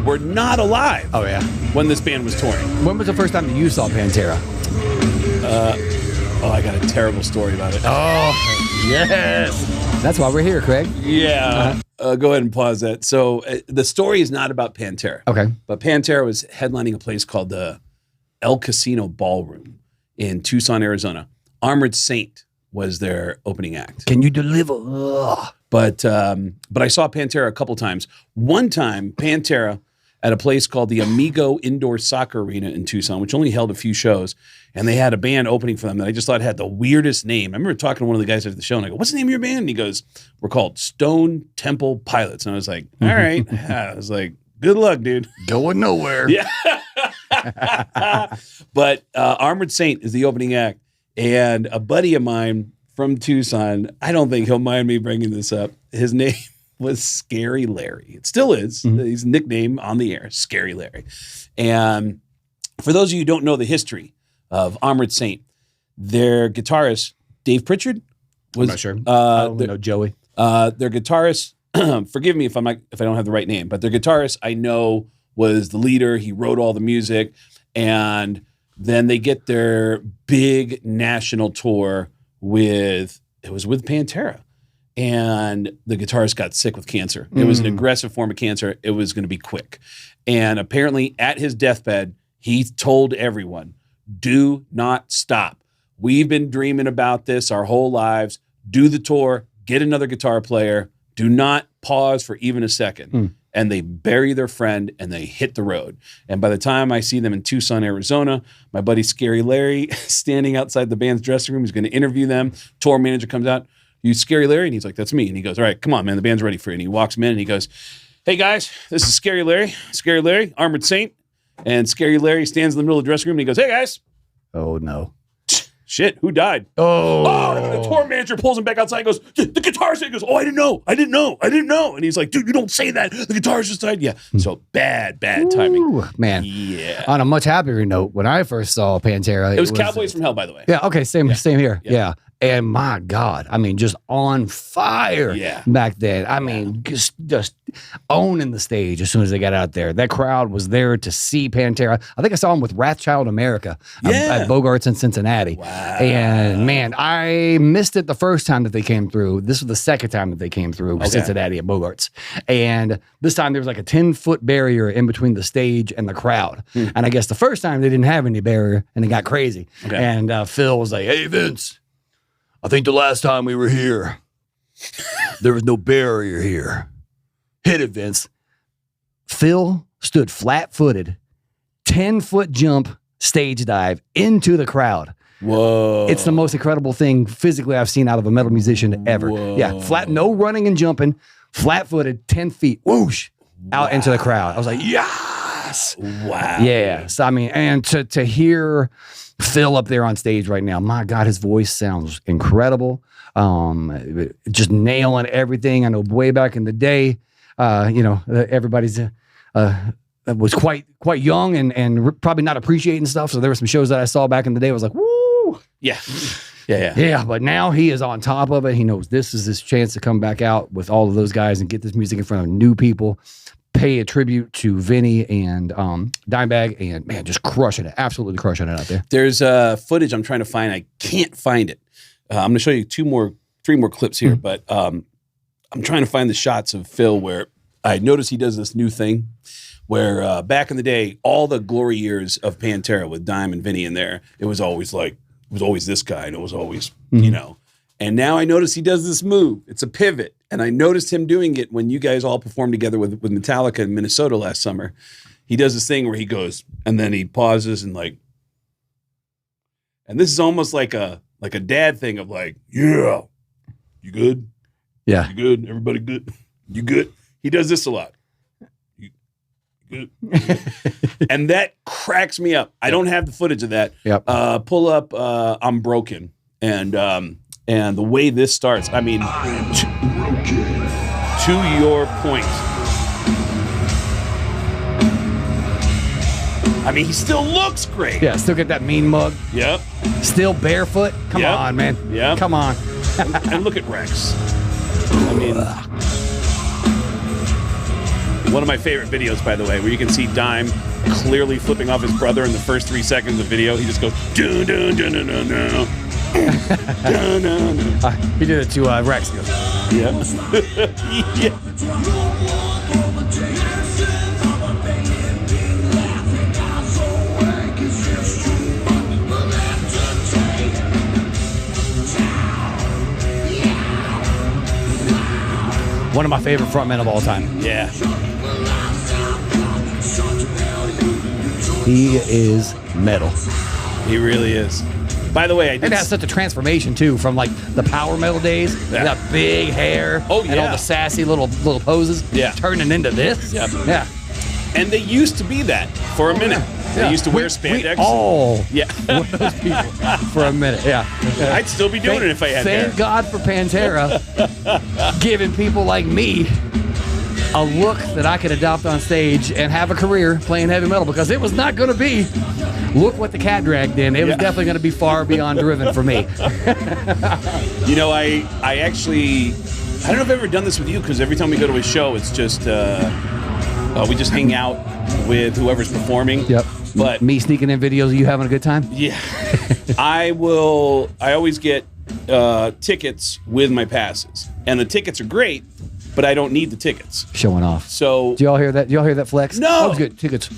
were not alive. Oh, yeah. When this band was touring. When was the first time that you saw Pantera? I got a terrible story about it. Oh, yes. That's why we're here, Craig. Yeah. Go ahead and pause that. So the story is not about Pantera. Okay. But Pantera was headlining a place called the El Casino Ballroom in Tucson, Arizona. Armored Saint was their opening act. Can you deliver? Ugh. But I saw Pantera a couple times. One time, Pantera at a place called the Amigo Indoor Soccer Arena in Tucson, which only held a few shows, and they had a band opening for them that I just thought had the weirdest name. I remember talking to one of the guys at the show, and I go, "What's the name of your band?" And he goes, "We're called Stone Temple Pilots." And I was like, "All right." I was like, "Good luck, dude." Going nowhere. Yeah. But Armored Saint is the opening act, and a buddy of mine from Tucson, I don't think he'll mind me bringing this up. His name was Scary Larry. It still is. His nickname on the air, Scary Larry. And for those of you who don't know the history of Armored Saint, their guitarist, Dave Pritchard, was I'm not sure. I only know Joey. their guitarist, forgive me if I don't have the right name, but their guitarist I know was the leader. He wrote all the music, and then they get their big national tour with Pantera. And the guitarist got sick with cancer. It was an aggressive form of cancer. It was going to be quick. And apparently at his deathbed, he told everyone, do not stop. We've been dreaming about this our whole lives. Do the tour, get another guitar player. Do not pause for even a second. And they bury their friend and they hit the road. And by the time I see them in Tucson, Arizona, my buddy Scary Larry standing outside the band's dressing room, he's going to interview them. Tour manager comes out. You Scary Larry? And he's like, that's me. And he goes, all right, come on, man. The band's ready for you. And he walks him in and he goes, hey, guys, this is Scary Larry. Scary Larry, Armored Saint. And Scary Larry stands in the middle of the dressing room and he goes, hey, guys. Oh, no. Shit, who died? Oh. And the tour manager pulls him back outside and goes, the guitarist. He goes, oh, I didn't know. And he's like, dude, you don't say that. The guitarist just died. Yeah. So bad timing. Ooh, man. Yeah. On a much happier note, when I first saw Pantera, It was Cowboys from Hell, by the way. Yeah, okay, same here. Yeah. And my God, I mean, just on fire back then. I mean, just owning the stage as soon as they got out there. That crowd was there to see Pantera. I think I saw him with Wrathchild America at Bogarts in Cincinnati. Wow. And man, I missed it the first time that they came through. This was the second time that they came through Cincinnati at Bogarts. And this time there was like a 10-foot barrier in between the stage and the crowd. And I guess the first time they didn't have any barrier and it got crazy. Okay. And Phil was like, hey, Vince, I think the last time we were here, there was no barrier here. Hit it, Vince. Phil stood flat-footed, 10-foot jump, stage dive into the crowd. Whoa. It's the most incredible thing physically I've seen out of a metal musician ever. Whoa. Yeah, flat, no running and jumping, flat-footed, 10 feet, whoosh, out into the crowd. I was like, yes. Wow. Yeah. So, I mean, and to hear Phil up there on stage right now, my God, his voice sounds incredible. Just nailing everything. I know way back in the day, everybody's was quite young and probably not appreciating stuff. So there were some shows that I saw back in the day. I was like, woo. Yeah. But now he is on top of it. He knows this is his chance to come back out with all of those guys and get this music in front of new people. Pay a tribute to Vinny and Dimebag, and man, just crushing it, absolutely crushing it out there. There's footage I'm trying to find. I can't find it. I'm going to show you three more clips here, but I'm trying to find the shots of Phil where I notice he does this new thing where back in the day, all the glory years of Pantera with Dime and Vinny in there, it was always this guy, and it was always, And now I notice he does this move. It's a pivot. And I noticed him doing it when you guys all performed together with Metallica in Minnesota last summer. He does this thing where he goes, and then he pauses and and this is almost like a dad thing of like, yeah, you good? Yeah. You good? Everybody good? You good? He does this a lot. You good? And that cracks me up. I don't have the footage of that. Yep. Pull up I'm Broken. And the way this starts, I mean, to your point, I mean, he still looks great. Yeah, still get that mean mug. Yep. Still barefoot. Come on, man. Yeah. Come on. And look at Rex. I mean, one of my favorite videos, by the way, where you can see Dime clearly flipping off his brother in the first 3 seconds of the video. He just goes, dun, dun, dun, dun, dun, dun. He did it to Rex. Yeah. Yeah. One of my favorite frontmen of all time. Yeah. He is metal. He really is. By the way, I did. It has such a transformation too, from like the power metal days, that big hair, and all the sassy little poses, turning into this. Yeah. And they used to be that for a minute. They used to wear spandex. One of those people for a minute. Yeah. I'd still be doing it if I had hair. Thank God for Pantera giving people like me a look that I could adopt on stage and have a career playing heavy metal, because it was not going to be look what the cat dragged in. It was definitely going to be far beyond driven for me. I actually, I don't know if I've ever done this with you, because every time we go to a show, it's just, we just hang out with whoever's performing. Yep. But me sneaking in videos of you having a good time? Yeah. I always get tickets with my passes, and the tickets are great, but I don't need the tickets. Showing off. So Do y'all hear that? Do y'all hear that flex? No. I was getting tickets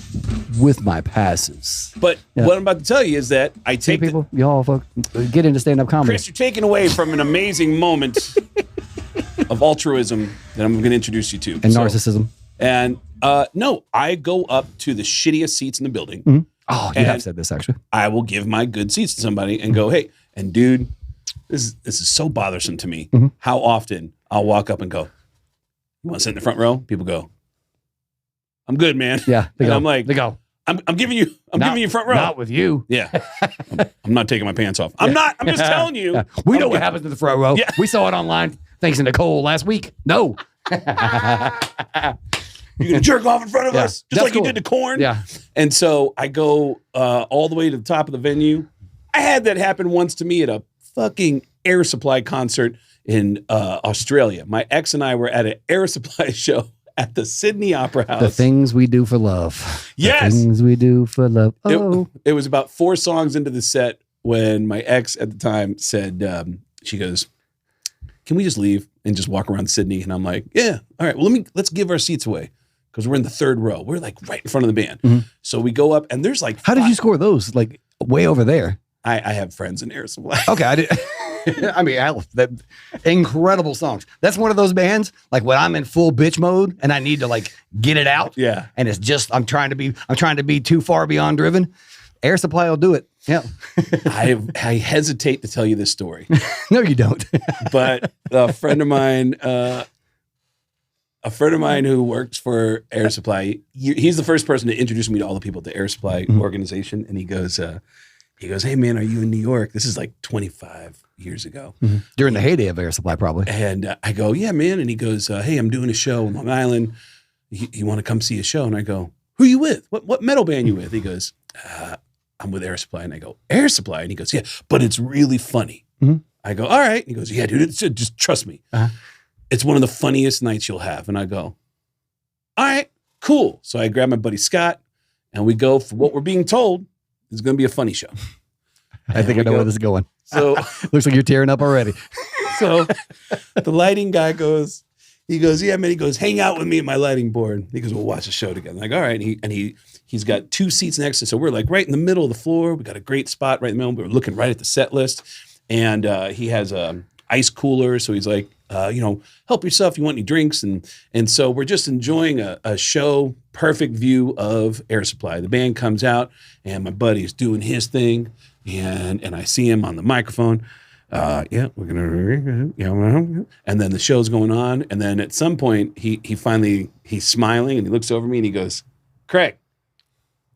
with my passes. But what I'm about to tell you is that I See, take people, y'all get into stand-up comedy. Chris, you're taking away from an amazing moment of altruism that I'm going to introduce you to. And narcissism. And no, I go up to the shittiest seats in the building. Mm-hmm. Oh, you And have said this, actually. I will give my good seats to somebody and go, hey, and dude, this is so bothersome to me. Mm-hmm. How often I'll walk up and go, you want to sit in the front row? People go, I'm good, man. Yeah, they And go. I'm like, they go. I'm giving you front row. Not with you. Yeah. I'm not taking my pants off. I'm just telling you. Yeah. We know I'm what good. happens in the front row. Yeah. We saw it online thanks to Nicole last week. No. You're going to jerk off in front of Yeah. us, just That's like cool. you did to Korn. Yeah. And so I go all the way to the top of the venue. I had that happen once to me at a fucking Air Supply concert in Australia. My ex and I were at an Air Supply show at the Sydney Opera House. The things we do for love. Yes. The things we do for love. Oh. It was about 4 songs into the set when my ex at the time said, she goes, can we just leave and just walk around Sydney? And I'm like, yeah, all right, well, let's give our seats away because we're in the 3rd row. We're like right in front of the band. Mhm. So we go up and there's like, How did you score those? Like way over there. I have friends in Air Supply. Okay, I did. I mean, that incredible songs. That's one of those bands. Like when I'm in full bitch mode and I need to like get it out. Yeah. And it's just I'm trying to be too far beyond driven. Air Supply will do it. Yeah. I hesitate to tell you this story, No, you don't. but a friend of mine who works for Air Supply, he's the first person to introduce me to all the people at the Air Supply organization. And he goes, hey man, are you in New York? This is like 25 years ago. During the heyday of Air Supply, probably. And I go, yeah, man. And he goes, hey, I'm doing a show in Long Island. You want to come see a show? And I go, who are you with? What metal band you with? He goes, I'm with Air Supply. And I go, Air Supply? And he goes, yeah, but it's really funny. Mhm. I go, all right. And he goes, yeah, dude, just trust me. Uh-huh. It's one of the funniest nights you'll have. And I go, all right, cool. So I grab my buddy Scott and we go for what we're being told is going to be a funny show. I think I know where this is going. So Looks like you're tearing up already. So the lighting guy goes, yeah, man. He goes, hang out with me at my lighting board. He goes, we'll watch the show together. I'm like, all right. And he's got 2 seats next to us. So we're like right in the middle of the floor. We got a great spot right in the middle. We're looking right at the set list. And he has a ice cooler. So he's like, help yourself. You want any drinks? And so we're just enjoying a show, perfect view of Air Supply. The band comes out and my buddy's doing his thing. And I see him on the microphone. Yeah, we're gonna, and then the show's going on, and then at some point he's smiling and he looks over me and he goes, Craig,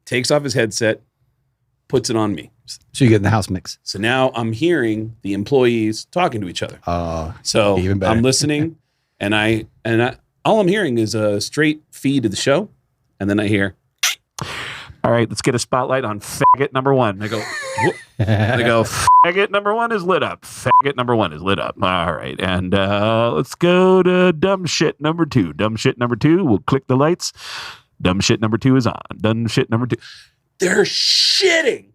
takes off his headset, puts it on me. So you get in the house mix. So now I'm hearing the employees talking to each other. So even better. I'm listening, and I all I'm hearing is a straight feed of the show, and then I hear, all right, let's get a spotlight on faggot number 1. I go, whoop. They go, faggot number 1 is lit up. Faggot number 1 is lit up. All right. And let's go to dumb shit number 2. Dumb shit number 2. We'll click the lights. Dumb shit number 2 is on. Dumb shit number 2. They're shitting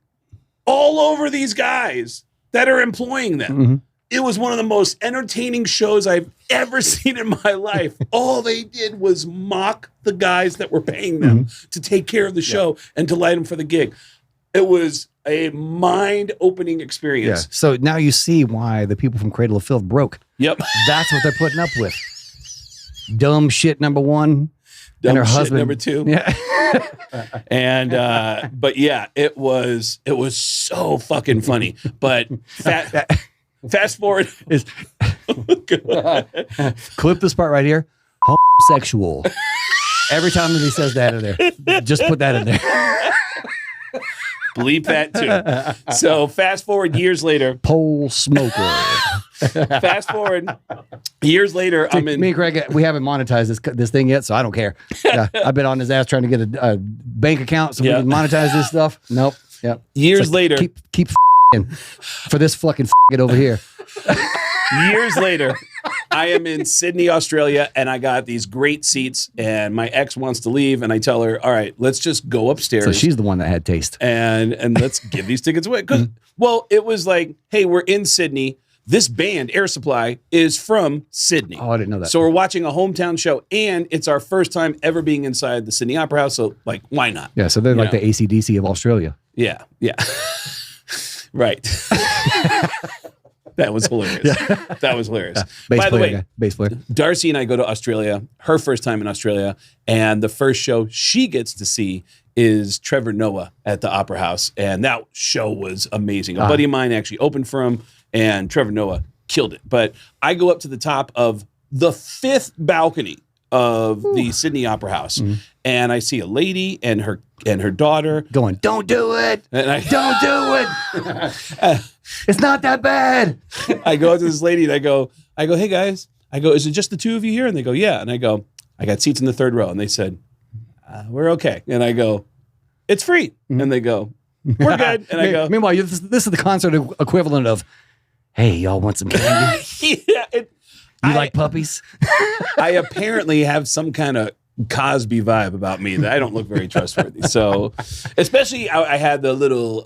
all over these guys that are employing them. Mm-hmm. It was one of the most entertaining shows I've ever seen in my life. All they did was mock the guys that were paying them to take care of the show and to light them for the gig. It was a mind-opening experience. Yeah. So now you see why the people from Cradle of Filth broke. Yep. That's what they're putting up with. Dumb shit number 1. Dumb and her shit husband number 2. Yeah. And but yeah, it was so fucking funny. But fast forward is clip this part right here. Homosexual. Every time that he says that in there, just put that in there. Bleep that too. So fast forward years later. Pole smoker. Fast forward years later. I'm in. Me and Craig, we haven't monetized this thing yet, so I don't care. Yeah, I've been on his ass trying to get a bank account so we can monetize this stuff. Nope. Yep. Years later. Keep for this fucking over here. Years later, I am in Sydney, Australia, and I got these great seats, and my ex wants to leave, and I tell her, all right, let's just go upstairs. So she's the one that had taste. And let's give these tickets away. Well, it was like, hey, we're in Sydney. this band, Air Supply, is from Sydney. Oh, I didn't know that. So we're watching a hometown show, and it's our first time ever being inside the Sydney Opera House. So, like, why not? Yeah, so they're like know? the AC/DC of Australia. Yeah. Right. That was hilarious. That was hilarious. By the way, bass player. Darcy and I go to Australia, her first time in Australia, and the first show she gets to see is Trevor Noah at the Opera House, and that show was amazing. A buddy of mine actually opened for him, and Trevor Noah killed it. But I go up to the top of the 5th balcony of the Sydney Opera House, and I see a lady and her daughter going, "Don't do it! And Don't do it! It's not that bad." I go up to this lady and I go, "Hey guys," I go, "Is it just the two of you here?" And they go, "Yeah." And I go, "I got seats in the 3rd row," and they said, "We're okay." And I go, "It's free," and they go, "We're good." And I go, "Meanwhile, this is the concert equivalent of, hey, y'all want some candy? "Yeah." You like puppies?" I apparently have some kind of Cosby vibe about me that I don't look very trustworthy. So, especially I had the little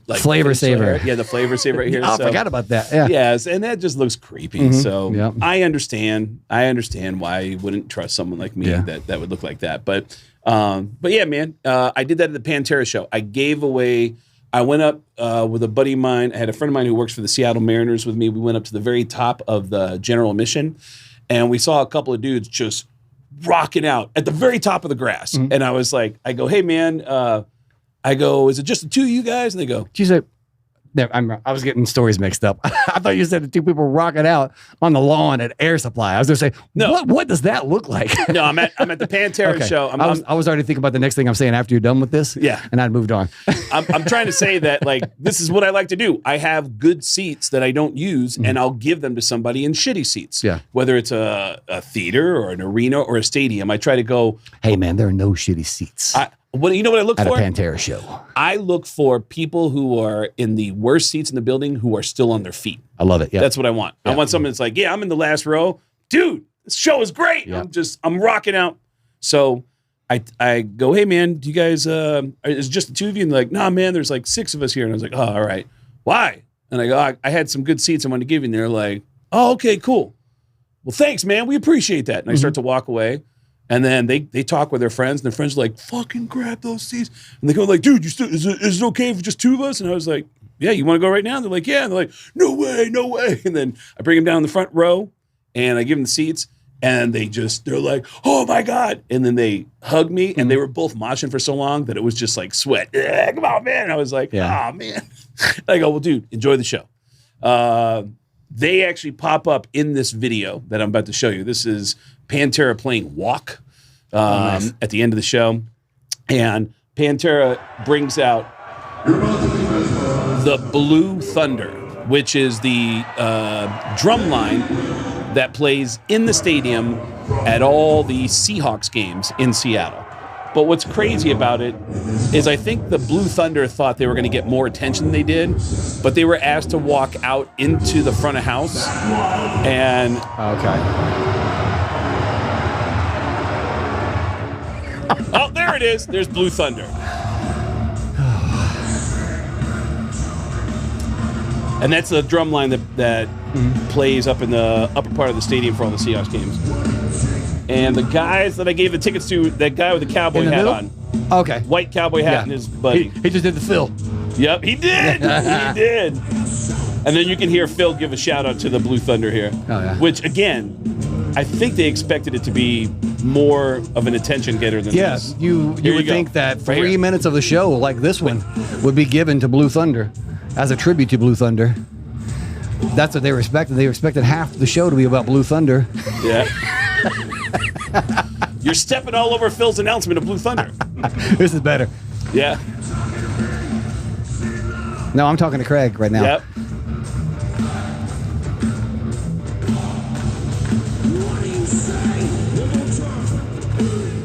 like flavor saver. Yeah, the flavor saver right here. I So, forgot about that. Yeah. yes, and that just looks creepy. So Yep. I understand why you wouldn't trust someone like me that would look like that. But yeah, man, I did that at the Pantera show. I went up with a buddy of mine. I had a friend of mine who works for the Seattle Mariners with me. We went up to the very top of the general admission, and we saw a couple of dudes just rocking out at the very top of the grass. And I was like, I go, "Hey, man," I go, "Is it just the two of you guys?" And they go, She said, I was getting stories mixed up. I thought you said the two people rocking out on the lawn at Air Supply. I was going to say, No. what does that look like? "No, I'm at the Pantera Okay. show." I was already thinking about the next thing I'm saying after you're done with this. Yeah. And I'd moved on. I'm trying to say that, like, this is what I like to do. I have good seats that I don't use, and I'll give them to somebody in shitty seats. Yeah. Whether it's a theater or an arena or a stadium, I try to go. Hey, man, there are no shitty seats You know what I look at for? a Pantera show. I look for people who are in the worst seats in the building who are still on their feet. I love it. Yeah. That's what I want. I want someone that's like, "Yeah, I'm in the last row, dude. This show is great. Yeah. I'm rocking out." So I go, "Hey man, do you guys is it just the two of you?" And they're like, "Nah, man, there's like 6 of us here." And I was like, "Oh, all right. Why?" And I go, I had some good seats I wanted to give you." And they're like, "Oh, okay, cool. Well, thanks, man. We appreciate that." And I start to walk away. And then they talk with their friends, and their friends are like, "Fucking grab those seats." And they go like, "Dude, is it okay for just 2 of us?" And I was like, "Yeah, you want to go right now?" And they're like, "Yeah." And they're like, no way. And then I bring them down in the front row, and I give them the seats, and they're like, "Oh my God." And then they hug me, and they were both moshing for so long that it was just like sweat. Come on, man. And I was like, "Oh, man." And I go, "Well, dude, enjoy the show." They actually pop up in this video that I'm about to show you. This is Pantera playing Walk Nice. at the end of the show. And Pantera brings out the Blue Thunder, which is the drum line that plays in the stadium at all the Seahawks games in Seattle. But what's crazy about it is I think the Blue Thunder thought they were going to get more attention than they did, but they were asked to walk out into the front of house. And Okay. oh, there it is. There's Blue Thunder. And that's the drum line that plays up in the upper part of the stadium for all the Seahawks games. And the guys that I gave the tickets to, that guy with the cowboy In the hat middle? on. Okay. White cowboy hat and his buddy. He just did the fill. Yep, he did. He did. And then you can hear Phil give a shout out to the Blue Thunder here. Oh, yeah. Which, again, I think they expected it to be more of an attention getter than Yes, this. you Here would go. think that Right 3 here. minutes of the show, like this one, would be given to Blue Thunder as a tribute to Blue Thunder. That's what they were expecting. They expected half the show to be about Blue Thunder. Yeah. You're stepping all over Phil's announcement of Blue Thunder. This is better. Yeah. No, I'm talking to Craig right now. Yep.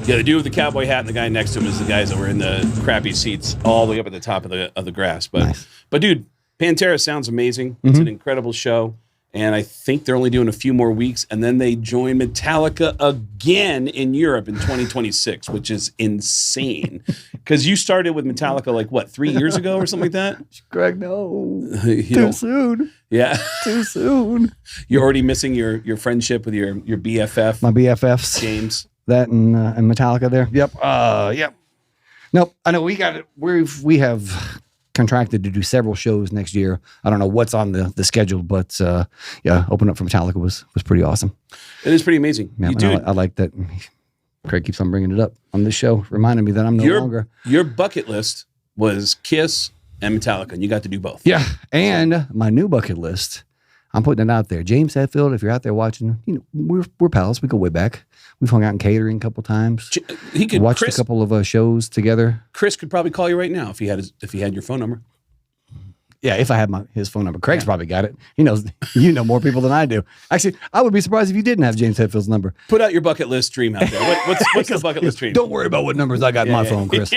Yeah, the dude with the cowboy hat and the guy next to him is the guys that were in the crappy seats all the way up at the top of the grass. But Nice. but dude, Pantera sounds amazing. It's an incredible show. And I think they're only doing a few more weeks, and then they join Metallica again in Europe in 2026, which is insane. Because you started with Metallica like what, 3 years ago or something like that? Craig, no. You Too don't- soon. Yeah. Too soon. You're already missing your friendship with your BFF. My BFFs. James. That and Metallica there. Yep. Yep. Nope. I know we got it. We have contracted to do several shows next year. I don't know what's on the schedule, but yeah, open up for Metallica was pretty awesome. It is pretty amazing. Yeah, I like that. Craig keeps on bringing it up on this show, reminding me that I'm no longer. Your bucket list was Kiss and Metallica, and you got to do both. Yeah, and my new bucket list, I'm putting it out there. James Hetfield, if you're out there watching, we're pals. We go way back. We've hung out in catering a couple times. He could watched a couple of shows together. Chris could probably call you right now if he had your phone number. Yeah, if I had his phone number. Craig's probably got it. He knows. You know more people than I do. Actually, I would be surprised if you didn't have James Hetfield's number. Put out your bucket list dream out there. What's the bucket list dream? Don't worry about what numbers I got in my phone, Chris.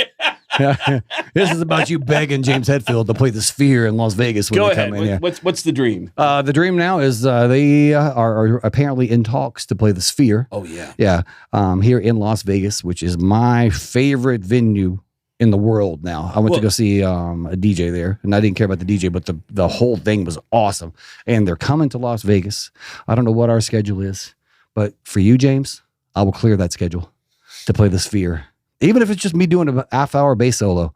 This is about you begging James Hetfield to play the Sphere in Las Vegas when Go you ahead. come in here. What's the dream? The dream now is they are apparently in talks to play the Sphere. Oh, yeah. Yeah. Here in Las Vegas, which is my favorite venue in the world now. I went to go see a DJ there, and I didn't care about the DJ, but the whole thing was awesome. And they're coming to Las Vegas. I don't know what our schedule is, but for you, James, I will clear that schedule to play the Sphere. Even if it's just me doing a half-hour bass solo,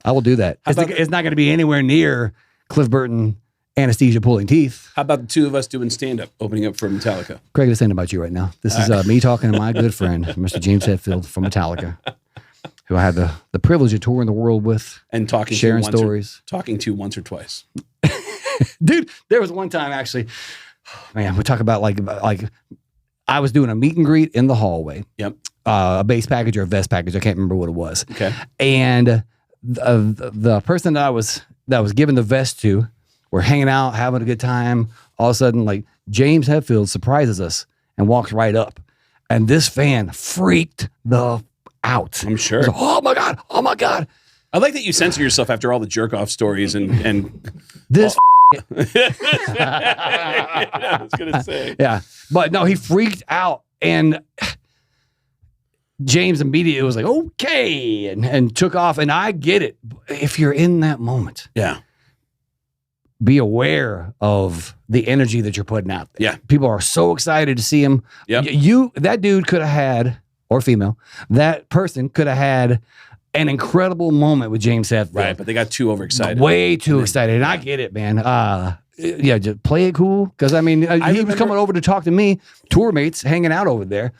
I will do that. It's not going to be anywhere near Cliff Burton anesthesia pulling teeth. How about the two of us doing stand-up, opening up for Metallica? Craig, this ain't about you right now. This is me talking to my good friend, Mr. James Hetfield from Metallica, who I had the privilege of touring the world with and sharing stories. Talking to once or twice. Dude, there was one time actually, man, we talk about like I was doing a meet and greet in the hallway. Yep. A base package or a vest package. I can't remember what it was. Okay. And the person that was given the vest to, we're hanging out, having a good time. All of a sudden, like James Hetfield surprises us and walks right up. And this fan freaked the out. I'm sure. Like, oh my God. Oh my God. I like that you censor yourself after all the jerk off stories and this. I was gonna say. Yeah. But no, he freaked out. And James immediately was like, okay, and took off. And I get it. If you're in that moment, yeah, be aware of the energy that you're putting out there. Yeah. People are so excited to see him. Yep. That dude could have had, or female, that person could have had an incredible moment with James Hetfield. Right, but they got too overexcited. Way too excited. And I get it, man. Yeah, just play it cool. Because, I mean, he was coming over to talk to me, tour mates hanging out over there.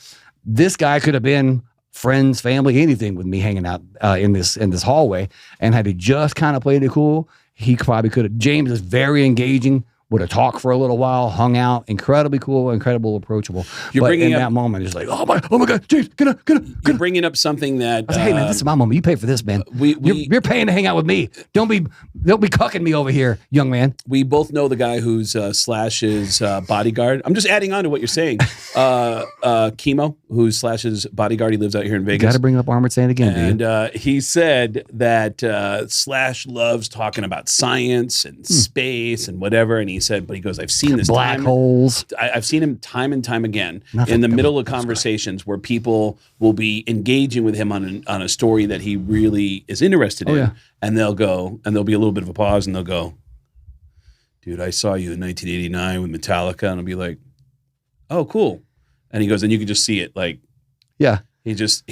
This guy could have been friends, family, anything with me hanging out in this hallway. And had he just kind of played it cool, he probably could have. James is very engaging. Would have talked for a little while, hung out, incredibly cool, incredible, approachable. But in that moment, it's like, oh my God, James, get up. You're bringing up something that I was like, hey man, this is my moment. You pay for this, man. You're paying to hang out with me. Don't be cucking me over here, young man. We both know the guy who's Slash's bodyguard. I'm just adding on to what you're saying. Chemo, who's Slash's bodyguard. He lives out here in Vegas. Got to bring up Armored Saint again, and he said that Slash loves talking about science and space and whatever. And he said, but he goes, I've seen this black holes. I've seen him time and time again in the middle of conversations where people will be engaging with him on a story that he really is interested in. Yeah. And they'll go, and there'll be a little bit of a pause, and they'll go, dude, I saw you in 1989 with Metallica. And I'll be like, oh, cool. And he goes, and you can just see it. Like, yeah. He just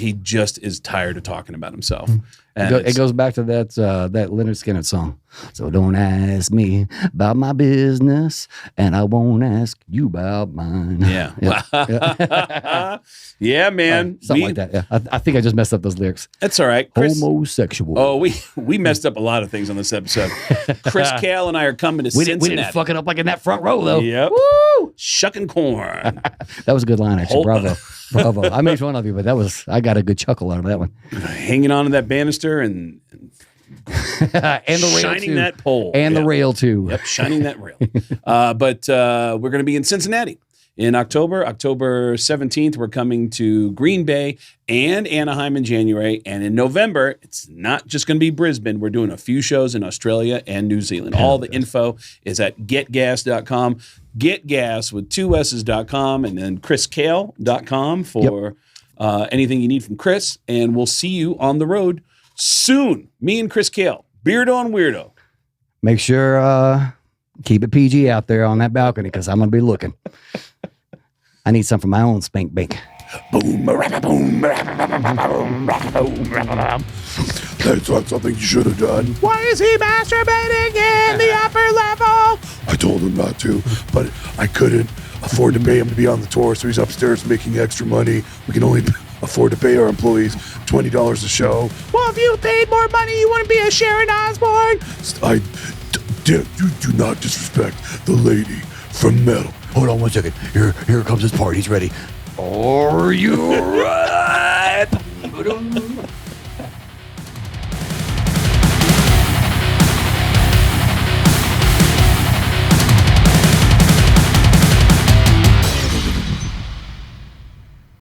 is tired of talking about himself. And it goes back to that Leonard Skinner song. So don't ask me about my business, and I won't ask you about mine. Yeah. Yeah, man. Something like that. Yeah. I think I just messed up those lyrics. That's all right. Chris, homosexual. Oh, we messed up a lot of things on this episode. Chris Kale and I are coming to Cincinnati. We didn't fuck it up like in that front row, though. Yep. Woo! Shucking corn. That was a good line, actually. Bravo. I made fun of you, but I got a good chuckle out of that one. Hanging on to that banister and the rail shining too. that pole. And the rail, too. Yep, shining that rail. But we're going to be in Cincinnati in October. October 17th, we're coming to Green Bay and Anaheim in January. And in November, it's not just going to be Brisbane. We're doing a few shows in Australia and New Zealand. All the info is at getgas.com. Getgas with 2 S's.com, and then chriskale.com for anything you need from Chris. And we'll see you on the road soon. Me and Chris Kale, Beardo and Weirdo. Make sure Keep it PG out there on that balcony because I'm going to be looking. I need some for my own spank bank. Boom, boom, boom. That's not something you should have done. Why is he masturbating in the upper level? I told him not to, but I couldn't afford to pay him to be on the tour, so he's upstairs making extra money. We can only afford to pay our employees $20 a show. Well, if you paid more money, you wouldn't be a Sharon Osbourne. You do not disrespect the lady from metal. Hold on 1 second. Here comes his part. He's ready. Are you right?